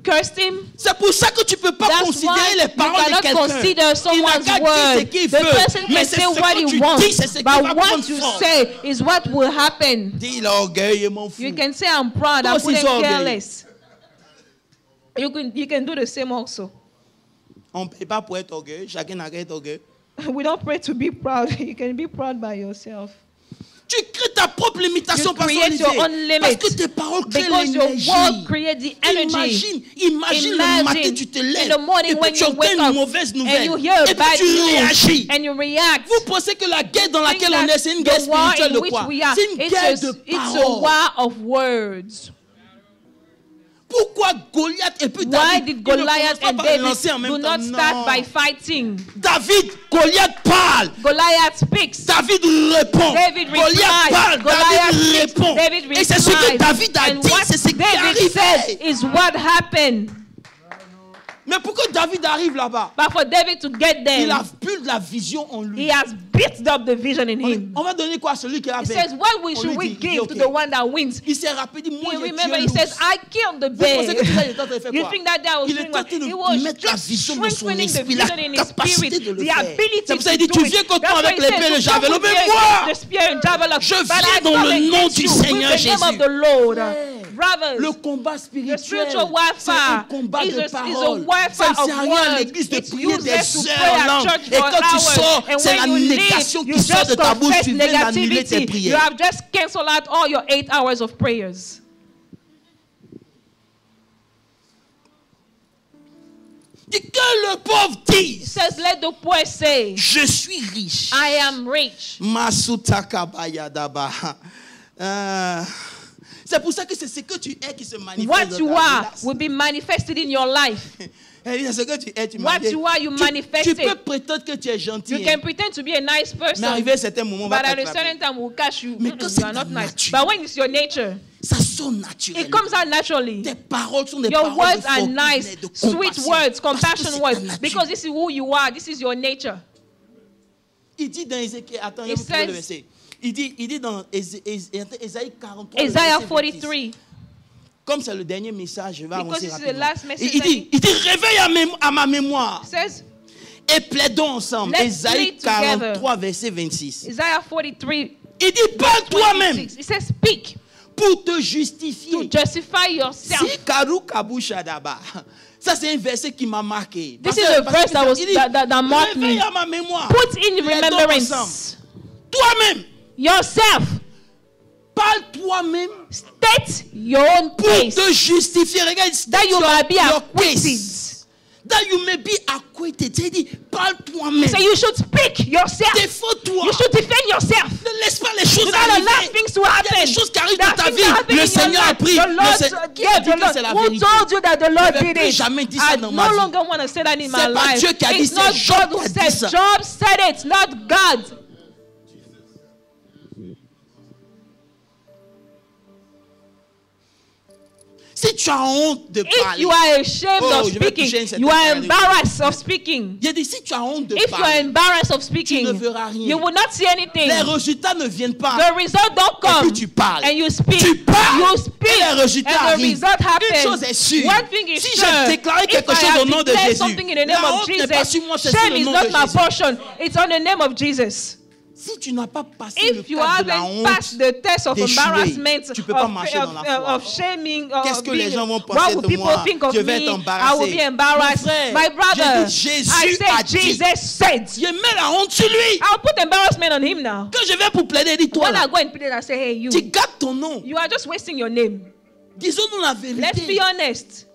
cursed him? C'est pour ça que tu peux pas That's considérer why les you paroles de cannot quelqu'un. consider Il n'a someone's qu'à dire word. ce qu'il The veut. person Mais can c'est say ce what que he tu wants, dis, c'est ce qui but va what prendre you forme. say is what will happen. Dis il est orgueilleux, mon fou. You can say I'm proud, Toi I aussi, couldn't sois care orgueilleux. less. You can do the same also. On ne paye pas pour être orgueilleux. Chacun n'a qu'à être orgueilleux. We don't pray to be proud. You can be proud by yourself. Tu crées ta propre limitation You par create your own limit. Parce que tes paroles créent Because your l'énergie. word creates the energy. Imagine le matin, tu te in lèves the morning et puis when tu you wake entends une up mauvaise and nouvelle. you hear a Et puis bad tu réagis. news and you react. Vous pensez que la guerre dans Think laquelle on that est, c'est une guerre the war spirituelle in de which quoi? we are, C'est une guerre de it's a paroles. war of words. Pourquoi Goliath et puis Why David did ils ne Goliath commencent pas and par David lancer en même do temps? not start Non. by fighting? David, Goliath parle. Goliath speaks. David répond. David Goliath replies. parle. Goliath David speaks. répond. David Et c'est ce que replies. David a And dit, what c'est ce qui est David said arrivé. is what happened. Mais pourquoi David arrive là-bas? But for David to get there, Il a plus de la vision en lui. he has built up the vision in him. On va donner quoi à celui qui a He fait? says, what On should lui we dit, give ok. to the one that wins? Il s'est rappelé, dit, moi You j'ai remember, tué he says, l'ours. I killed the Vous pensez bear. que tout ça, il est en train de faire You quoi? think that was Il doing est what? en train de He was mettre la vision dans son strengthening the esprit, la vision in his capacité spirit, de le the faire. ability C'est pour ça to qu'il dit, do tu it. viens contre That's moi why avec he l'épée et says, le "To javelot, come with mais me moi, against the spear and javelin, je but viens I dans come le nom against du you Seigneur with the name Jésus. of the Lord." brothers, le combat the spirituel, spiritual c'est un warfare combat is de a parole. warfare Ça ne of sert à rien à words. l'église de It's prier useless to des pray heures at là. church Et for quand tu hours. sors, And c'est la when you négation leave, qui you sort de just ta bouche. confess Tu viens d'annuler tes negativity. You prières. have just canceled out all your 8 hours of prayers. Dis que le pauvre It dise, says, let the poor say, je suis riche. I am rich. Masutakabayadaba. C'est pour ça que c'est ce que tu es qui se manifeste What dans you ta are vie. will be manifested in your life. Elle dit, ce que tu es, tu What manifestes. you are, you Tu manifest peux it. prétendre que tu es gentil. You can pretend to be a nice Mais person, arrivé à un certain moment, on va but at a t'attraper. certain time we'll catch you. Mais quand You c'est are ta not nice. nature, But when it's your nature, ça sort naturellement. it comes out naturally. Tes paroles sont des Your paroles words de are forgiveness, nice, de sweet compassion. words, Parce que compassion c'est ta words, nature. because this is who you are. This is your nature. Il dit dans Ézéchiel, attends, je It vais vous trouver le says- verset. Il dit dans Ésaïe 43, le Isaiah verset 26. 43. Comme c'est le dernier message, je vais Because avancer this is the rapidement. last message Il dit, réveille à ma mémoire says, et plaidons ensemble. Let's Ésaïe plead together. 43, verset 26. Isaiah 43, Il dit, parle toi-même 26. It says, speak pour te to justifier. justify yourself. Si Karou Kabushadaba. Ça, c'est un verset qui m'a marqué. This is a verse that marked me. Réveille à ma mémoire. Put in Plaidons remembrance ensemble. Toi-même, yourself. parle toi-même State your own pour case, te justifier. Regarde, that you might be your acquitted. case. That you may be acquitted. C'est-à-dire, parle toi-même. So you should speak yourself. Défends-toi. You should defend yourself. Ne laisse pas les choses You gotta allow arriver. things to Il y a happen. des choses qui arrivent There dans are ta things vie. that happen Le in Seigneur your a life. pris. The Lord, Qui a dit que c'est la who vérité? told you that the Lord Je vais did plus it? jamais dire ça I dans ma no vie. longer want to say that in my C'est pas life. Dieu qui a dit, It's c'est not Job God qui who a dit said. ça. Job said it, not God. Si tu as honte de If parler. you are ashamed Oh, of je vais toucher une speaking, certaine you are période. embarrassed of speaking. Il a dit, si tu as honte de If you are parler, embarrassed of speaking, tu ne verras rien. you will not see anything. les résultats ne viennent pas. The result don't Et come. puis tu parles. And you speak. Tu parles. You Et speak. les résultats And the arrivent. result happens. Une chose est sûre. One thing is Si sure. j'ai déclaré quelque If I chose have au nom de declared Jésus, something in the name la of honte n'est pas Jesus, sur moi, c'est sur shame le is nom not de my Jésus. portion. It's on the name of Jesus. Si tu n'as pas passé If le you cadre de la haven't honte, passed the test of d'échouer, embarrassment, tu peux pas marcher dans la foi. of shaming, Qu'est-ce que les gens vont penser what de will people moi? think of Je vais me? être I will embarrassé. be embarrassed. Mon frère, My brother, j'ai dit, Jésus I a said dit. Jesus said. Je mets la honte sur lui. I'll put embarrassment on him now. Quand je vais pour plaider, dis-toi When là, I go and plead, I say, hey, you. tu gâtes ton nom. You are just wasting your name. Disons-nous la Let's be vérité. honest.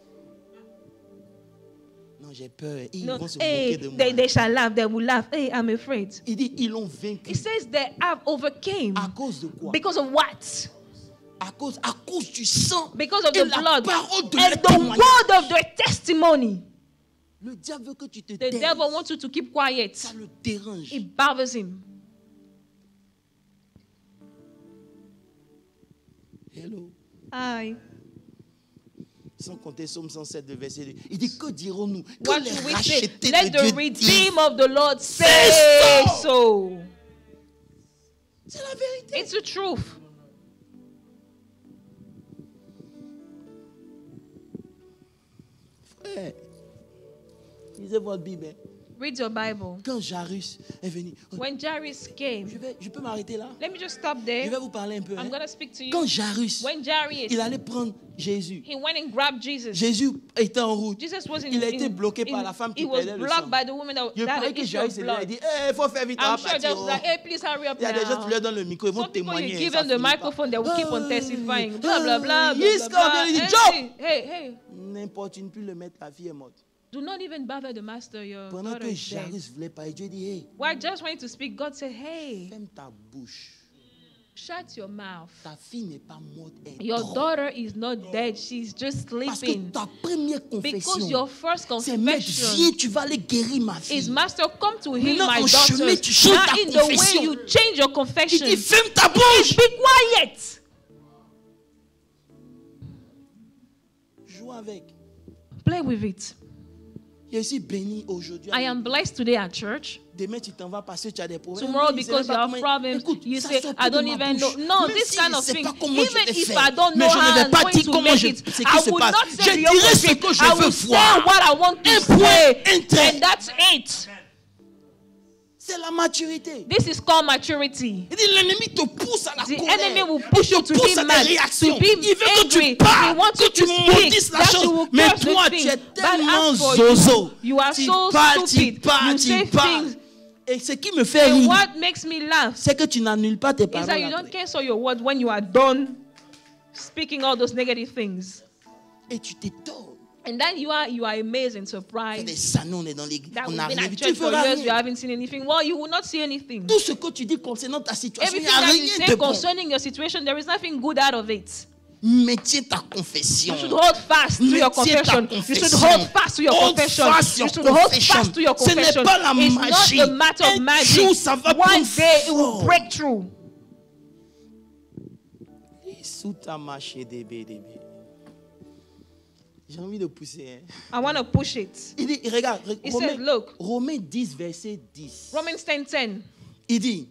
Non, j'ai peur. Ils No, vont se hey, moquer de moi. they shall laugh, they will laugh. Hey, I'm afraid. Il dit, ils l'ont vaincu. It says they have overcame. À cause de quoi? Because of what? À cause du sang. Because of et the la blood parole de and leur the témoignage. word of their testimony. Le diable veut que tu te The taises. devil wants you to keep quiet. Ça le dérange. It bothers him. Hello. Aye. Sans compter Psaume 107 de verset 2. Il dit, que dirons-nous? Que What les do we say? rachetés Let de the Dieu redeemed disent. of the Lord say C'est so. C'est la vérité. It's the truth. Frère, lisez votre Bible. Read your Bible. Quand Jairus est venu, When Jairus came, je peux m'arrêter là? let me just stop Je there. vais vous parler un peu. I'm hein. going to speak to you. Quand Jairus, When Jairus, il allait prendre Jésus. he went and grabbed Jesus. Jésus était en route. Jesus was in, Il a été bloqué par la femme qui he was perdait le blocked sang. by the woman that Je had parie an que issue Jairus of il lui a blood. dit, il faut faire vite. I'm on va sure partir, Jesus was oh. like, hey, please hurry up Il y a des gens, tu now. leur donnes le micro, ils vont Some people, témoigner. you give ça them the finit pas. microphone, they will keep on testifying. Ah, Blah, blah, blah, blah, yes, blah, blah. God, il dit, Hey, Job! hey. N'importune plus le mettre, la fille est morte. Do not even bother the master, your Pendant daughter que is dead. Jairus voulait parler, Dieu dit, hey, While just wanting to speak, God said, hey, ferme ta bouche. shut your mouth. Ta fille n'est pas morte, elle Your dort. daughter is not dead, she's just Parce que sleeping. ta première Because confession, your first c'est mettre, confession viens, tu vas aller guérir ma is, fille. Master, come to heal Maintenant, my en chemin, daughter. tu changes Now ta in the way confession. you change your Il confession, dit, ferme ta bouche. be quiet. Joue avec. Play with it. Je suis béni aujourd'hui. I am blessed today at church. Demain, tu t'en vas parce que tu as des problèmes. Tomorrow, Oui, je sais because même you pas have comment- problems, Écoute, you ça say, sort I plus de don't ma even bouche. know. No, Même this si kind je of sais thing. pas comment je Even vais if faire, I don't know mais je ne how vais I'm pas going dire to comment make je, it, ce qui I se will passe. not Je say the dirai ce opposite. que je I veux will say voir. what I want to Un point, say, un trait. and that's it. C'est la maturité. This is called maturity. Il dit l'ennemi te pousse à la The colère. enemy will Il push you te to pousse be à mad, des réactions. to be Il veut que angry. tu parles, He wants que you tu to maudisses speak, la that you chose. will Mais curse the toi, thing. tu es But tellement as for zozo. you are Tu so parles, stupid. You say tu parles. things. Et ce qui me fait And rire, what makes me laugh c'est que tu n'annules pas tes is that paroles. you don't après. cancel your words when you are done speaking all those negative things. Et tu t'étonnes. And then you are amazed and Ça fait surprised des années, on est dans l'église, that on we've n'a been rien at vu. Tu church for feras years, you rien. haven't seen anything. Well, you will not see anything. Tout ce que tu dis concernant ta situation, il n'y Everything a that you rien say de bon. concerning your situation, there is nothing good out of it. Mais tiens ta confession. You should hold fast to your Tiens ta confession. You should confession. hold fast to your Hold confession. fast You your should hold confession. fast to your Ce n'est confession. pas la It's magie. not a matter of Un magic. jour, ça va One plus day it will fort. break through. Sous ta marche, j'ai envie de pousser. Hein. I want to push it. Il dit, regarde, He said, look, Romains 10, verset 10. Romans 10:10. Il dit,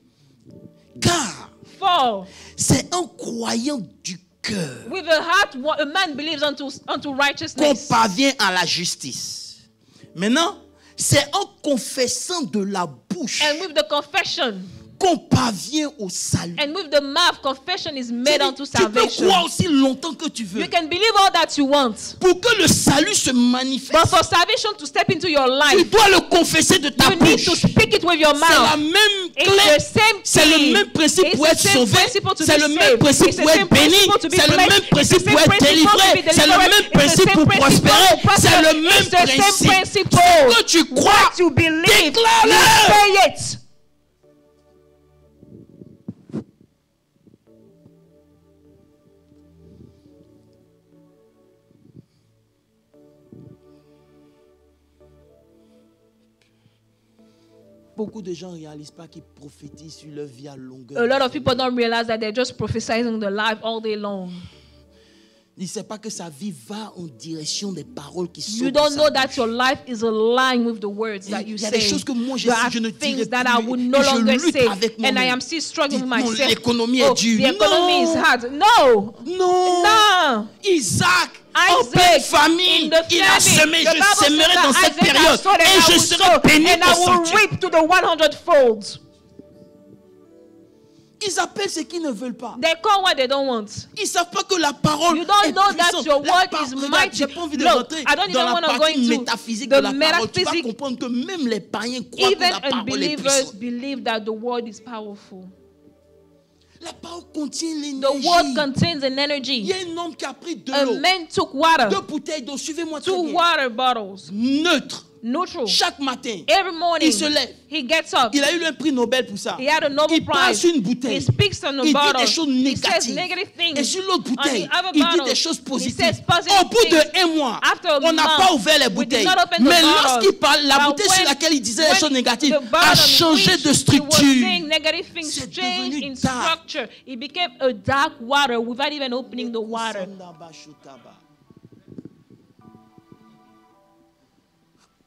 car For c'est un croyant du cœur with a heart a man believes unto qu'on righteousness, parvient à la justice. Maintenant, c'est en confessant de la bouche and with the confession, qu'on parvient au salut. and with the mouth, confession is made unto Tu peux salvation. croire aussi longtemps que tu veux. You can believe all that you want, Pour que le salut se manifeste, but for salvation to step into your tu life, dois le confesser de ta you need to bouche. speak it with your C'est la mouth. même It's clé. the same C'est le thing. même principe It's pour the être same sauvé. principle to C'est be le même saved. principe It's the pour same être béni. principle to be C'est le blessed. même It's the principe same pour être principle to délivré. be C'est le delivered. même It's the principe same pour principle prospérer. to prosper. C'est le It's même the same principe. principle. Ce que tu crois, What you believe, déclare-le. you say it. Beaucoup de gens ne réalisent pas qu'ils prophétisent sur leur vie à longueur. A lot of people don't realize that they're just prophesying the life all day long. Ils ne savent pas que sa vie va en direction des paroles qui sortent You de don't sa know bouche. that your life is aligned with the words that you Il y a des say. choses que moi There are je ne dirai things that I plus. would Et no je longer lutte say, avec and I moi-même. am still struggling with Non, myself. l'économie est Oh, dure. the economy is Non. hard. No, Non. no. Isaac, en Isaac, pleine famille, in the il a famine, semé. the Je Bible says sèmerai that dans cette Isaac has période sowed and et I je will serai sow, béni and I au will centuple. reap to the 100-fold. Ils appellent ce qu'ils ne veulent pas. They call what they don't want. Ils ne savent pas que la parole You don't est know that puissante. your La word parole- is regarde, mighty. j'ai pas envie de Look, rentrer I don't dans even la wanna go partie into métaphysique the de la parole. Tu vas metaphysics. comprendre que même les païens croient que Even la parole est unbelievers puissante. believe that the word is powerful. La parole contient The l'énergie. word contains an Il y energy. a un homme qui a pris de A l'eau, man took water, 2 bouteilles d'eau, suivez-moi très 2 bien. water bottles, Neutre. neutral. Chaque matin, Every morning, il se lève. he gets up. Il a eu un prix Nobel pour ça. He had a Nobel Il parle Prize. sur une bouteille. He speaks on the Il dit bottle. des choses He says négatives. negative things. Et sur l'autre On bouteille, the other il dit bottle, des choses he positives. says positive Au bout de things. 1 mois, After a on n'a month, pas ouvert les we did bouteilles. not open the Mais bottles. lorsqu'il parle, la But bouteille sur when- laquelle il disait les when choses négatives the bottle a changé which de he was structure. saying negative things C'est changed devenu in dark. structure. It became a dark water without even opening the water.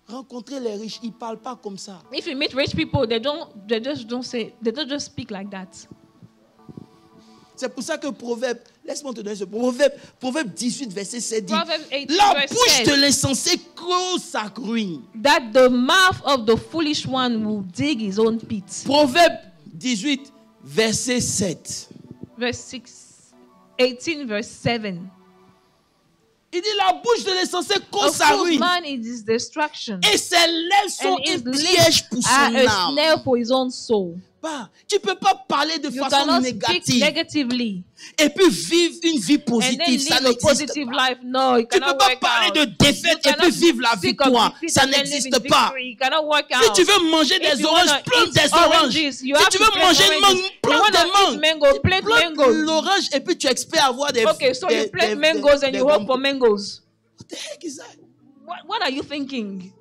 Rencontrer les riches, ils ne parlent pas comme ça. If you meet rich people, they just don't speak like that. C'est pour ça que Proverbe, laisse-moi te donner ce Proverbe 18, verset 7 dit, Proverbs 18 la verse bouche 7. de l'insensé creuse sa ruine. That the mouth of the foolish one will dig his own pit. Proverbe 18, verset 7. Verse 6, 18 verse 7. Il dit la bouche de l'insensé A cause sa fool ruine. man is his destruction, Et ses lèvres sont and his un lips piège pour are son a âme. snare for his own soul. Tu ne peux pas parler de You façon cannot speak négative negatively et puis vivre une vie and then positive. Ça live a n'existe positive pas. life. No, you Tu ne peux cannot pas work parler out. de défaite You et puis cannot vivre la speak of victoire. defeat Ça and then live n'existe in pas. victory. You cannot work Si out. tu veux manger If des you oranges, wanna plante eat des oranges. oranges, you Si have tu to veux plant manger une oranges. mangue, You plante wanna des eat mangues. mango, plant Plante mangoes. l'orange et puis tu expères avoir des Okay, so you plant mangoes and you hope for mangoes. What the heck is that? What are you thinking?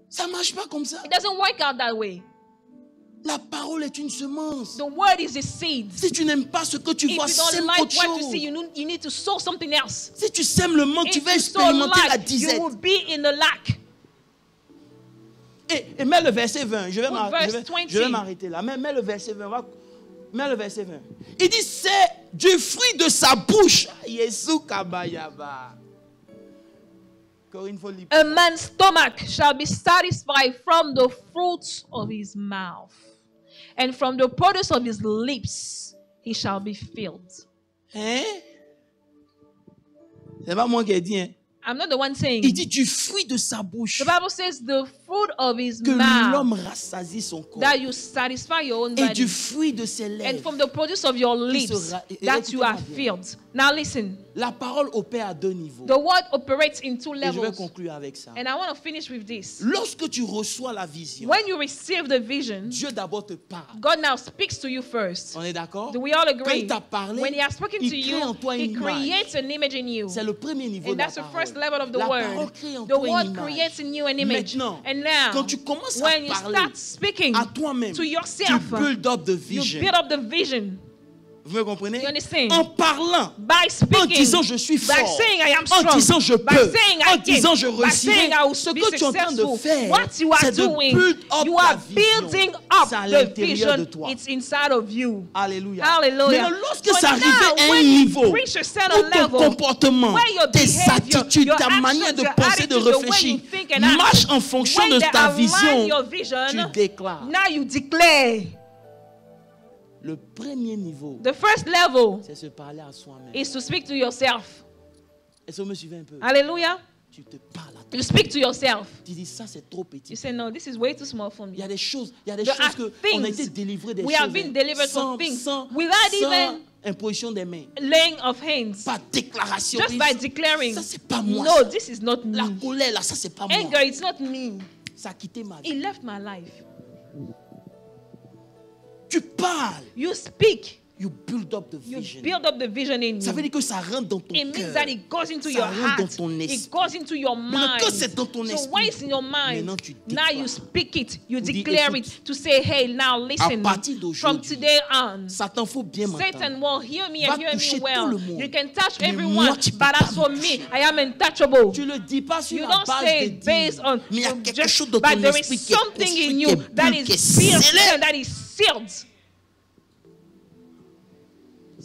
Ça ne marche pas comme ça. It doesn't work out that way. La parole est une semence. The word is a seed. Si tu n'aimes pas ce que tu If vois, you don't sème like autre what you chose. see, you need to sow something else. Si tu sèmes le manque, tu If vas you sow expérimenter la lack, disette. you will be in the lack. Et mets le verset 20. Je vais Put verse 20. m'arrêter là. Mets le verset 20. Mets le verset 20. Il dit, c'est du fruit de sa bouche. Yesu kabayaba. Corinne, faut lire. A man's stomach shall be satisfied from the fruits of his mouth, and from the produce of his lips he shall be filled. Hein? C'est pas moi qui ai dit, hein? I'm not the one saying. Il dit du fruit de sa bouche The Bible says the fruit of his que mouth, l'homme rassasie son corps. that you satisfy your own Et body, du fruit de ses and lèvres. from the produce of your lips that you are Écoutez-moi bien. filled. Now listen, La parole opère à deux niveaux. the word operates in two Et je vais levels, conclure avec ça. and I want to finish with this. Lorsque tu reçois la vision, When you receive the vision, Dieu d'abord te parle. God now speaks to you first. On est d'accord? Do we all Quand agree? il t'a parlé, When he has spoken to il crée en you, toi he une image. creates an image in you. C'est le premier niveau And de la that's the parole. first level of the La word. parole crée en The toi une word image. creates in you an image. Maintenant, And now, quand tu commences à when you parler start speaking à toi-même, to tu yourself, build up the you vision. build up the vision. Vous me comprenez? You understand? En parlant, By en speaking, disant je suis by fort, saying I am en strong, disant je by peux, saying I en can, disant je by réussirai, saying I will ce be que tu es en train de successful. faire, What you are c'est de doing, build up you ta are vision. building up C'est à the l'intérieur de vision. toi. It's inside of you. Alléluia. Hallelujah. Mais lorsque So ça arrive now, à un when you niveau reach a où certain ton level, comportement, where your tes behavior, attitudes, your ta actions, manière de your penser, de attitude, the way réfléchir, you think and act, marche en fonction when de they ta align vision, your vision, tu déclares. now you declare. Le premier niveau, The first level c'est se parler à soi-même. is to speak to yourself. Est-ce que vous me suivez un peu? Hallelujah. Tu te parles à toi. You speak to yourself. Tu dis ça c'est trop petit. You say, no, this is way too small for Il me. y a des choses, il y a des There choses are que things on a été délivré des we choses have been delivered from things sans without even imposition des mains, laying of hands. par déclaration. Just by declaring, Ça c'est pas moi. no, ça. this is not La me. colère là, ça c'est pas moi. Anger, it's not me. Ça a quitté ma vie. It left my life. Tu parles, You speak. you build up the You vision. build up the vision in Ça veut you. dire que ça rentre dans ton It means cœur. that it goes into Ça your rentre dans heart. ton It esprit. goes into your Maintenant, mind. quand c'est dans ton So esprit, when it's in your mind, maintenant tu now you déclares. speak it. You Vous dites, declare écoute, it to say, hey, now listen. partir From d'aujourd'hui, today on, Satan, faut bien m'entendre. Satan will hear me Va and hear toucher me tout well. le monde. You can touch Mais everyone, moi, tu peux but pas as me for me, toucher. I am untouchable. Tu le dis pas sur You la don't base say des it based dires, on mais il y a quelque just, chose dans but ton there esprit is qui est something construit, in qui you est that bulle, is qui est pierced, scellé. that is sealed.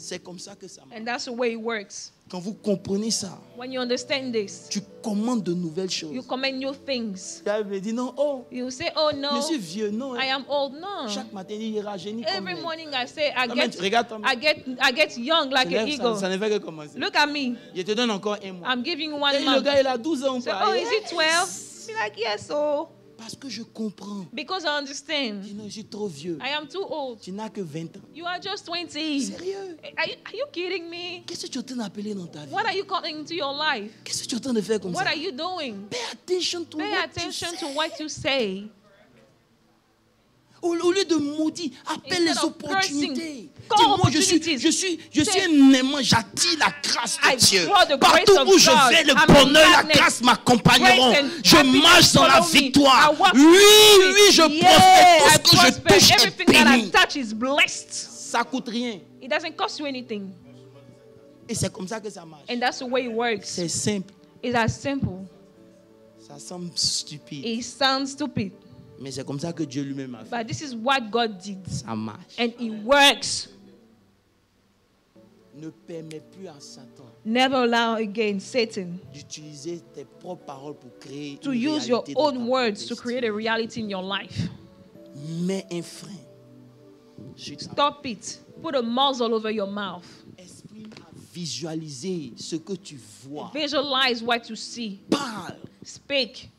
C'est comme ça que ça marche. And that's the way it works. Quand vous comprenez ça, When you understand this, tu commandes de nouvelles choses. you command new things. Tu me dit non, oh, You say, oh no, je suis vieux, non. I am old. No. Chaque matin, il rajeunit comme Every l'aile. morning I say, Regarde-toi. I get young like an eagle. Ça ne fait que commencer. Look at me. Je te donne encore un mois. I'm giving you Et 1 le month. gars, il a 12 ans. Say, quoi. oh, is it 12? Yes. Be like, yes, so. Parce que je comprends. Because I understand. Je dis non, je suis trop vieux. I am too old. Tu n'as que 20 ans. You are just 20. Sérieux? Are you kidding me? Qu'est-ce que tu es en train d'appeler dans ta vie? What are you calling into your life? Qu'est-ce que tu es en train de faire comme What ça? are you doing? Pay attention to Pay what attention you to say. what you say. Au lieu de maudire, appelle Instead les of opportunités. cursing, call Dis-moi, opportunities. je suis Say, un aimant, j'attire la grâce I de Dieu. draw the grace Partout of où je God. vais, le I'm a bonheur, la magnet. grâce m'accompagneront. Grace and Je happiness marche dans la follow me. victoire. I walk Oui, with oui, je Yeah, prospère. I Tout ce que je prosper. touche est Everything that I béni. touch is blessed. Ça coûte rien. It doesn't cost you anything. Et c'est comme ça que ça marche. And that's the way it works. C'est simple. It's as simple. Ça semble stupide. It sounds stupid, Mais c'est comme ça que Dieu lui-même a fait. but this is what God did. Ça marche. And it works. Ne permets plus à Satan Never allow again Satan d'utiliser tes propres paroles pour créer to une use your réalité dans ta own words to propre create a reality in your life. destinée. Mets un frein. Stop it. Put a muzzle over your mouth. Exprime à visualiser ce que tu vois. Visualize what you see. Parle. Speak.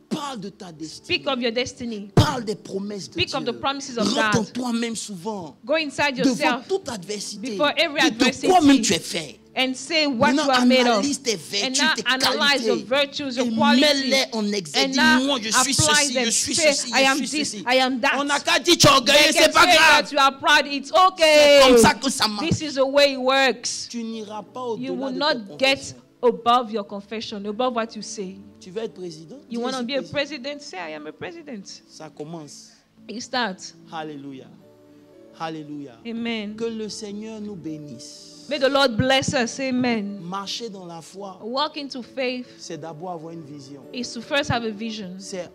Parle de ta destinée. Speak of your destiny. Parle des promesses de Speak Dieu. of the promises of Rentre en God. toi-même souvent. Go inside Devant yourself toute adversité. before every De quoi même tu es adversity fait. and say what Maintenant, you are made of. analyse tes And vertus, now tes analyze your qualités. virtues, your Et qualities. mets-les en exergue. And now Dis-moi, je suis apply ceci, them. je suis Say, ceci, I am je suis this, ceci. I am that. On n'a qu'à dire tu es orgueilleux, They c'est can pas say grave. that you are proud. It's C'est okay. comme ça que ça marche. This is the way it works. Tu n'iras pas You au-delà will de not ta get confession. above your confession, above what you say. Tu veux être président? You Dis, want je to suis be a président. president? Say, I am a president. Ça commence. It starts. Alléluia. Alléluia. Amen. Que le Seigneur nous bénisse. May the Lord bless us. Amen. Marcher dans la foi, Walk into faith c'est d'abord avoir une vision. is to first have a vision. C'est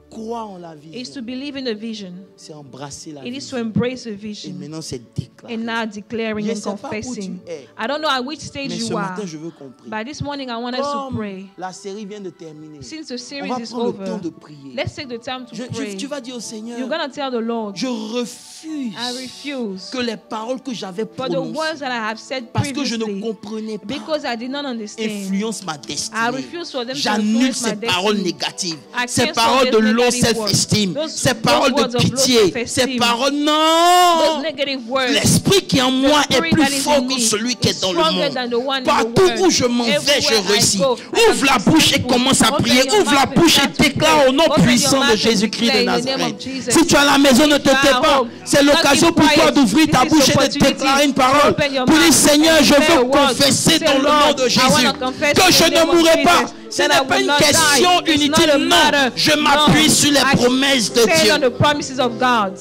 croire en la is vision, to believe in the vision. c'est embrasser la It is to vision. embrace the Et vision. maintenant, c'est déclarer. And now declaring Je and sais pas où confessing. tu es, I don't know at which stage mais ce you are, matin, je veux qu'on prie. but this morning I want us to Comme pray. la série vient de terminer, Since the on series va is prendre le temps over, de prier. let's take the time to pray. Tu vas dire au Seigneur, You're going to tell the Lord, je refuse I refuse que les paroles que j'avais for the words prononcées, that I have said parce que je ne previously, comprenais pas, because I did not understand, influencent ma I destinée. refuse for them to J'annule influence my ces paroles destiny. négatives, I ces cancel paroles de those low negative self-esteem, words. ces Those paroles words de of low pitié, self-esteem. ces paroles, Those non! negative words. L'esprit qui est en moi est spirit plus that is fort in que me celui qui is est dans le stronger than the one monde. in the Partout world. où je m'en vais, je Everywhere I réussis. go, I Ouvre am la bouche et successful. commence à Open prier. your Ouvre la mouth and bouche et start to déclare pray. au nom Open your puissant mouth de and Jésus-Christ de declare in the name of Nazareth. Jesus. Si tu es à la maison, ne te If you tais are pas. home, C'est don't l'occasion keep pour toi quiet. d'ouvrir ta This is bouche et de opportunity déclarer une to parole. open your Pour dire, mouth Seigneur, and je declare a veux word. confesser Say, dans le nom Lord, de I wanna Jésus confess que in je the ne name of mourrai pas. Jesus, Ce that I n'est pas will une not question die. It's not inutile. a Non, matter. je m'appuie No. sur les I promesses de stand Dieu. on the promises of God.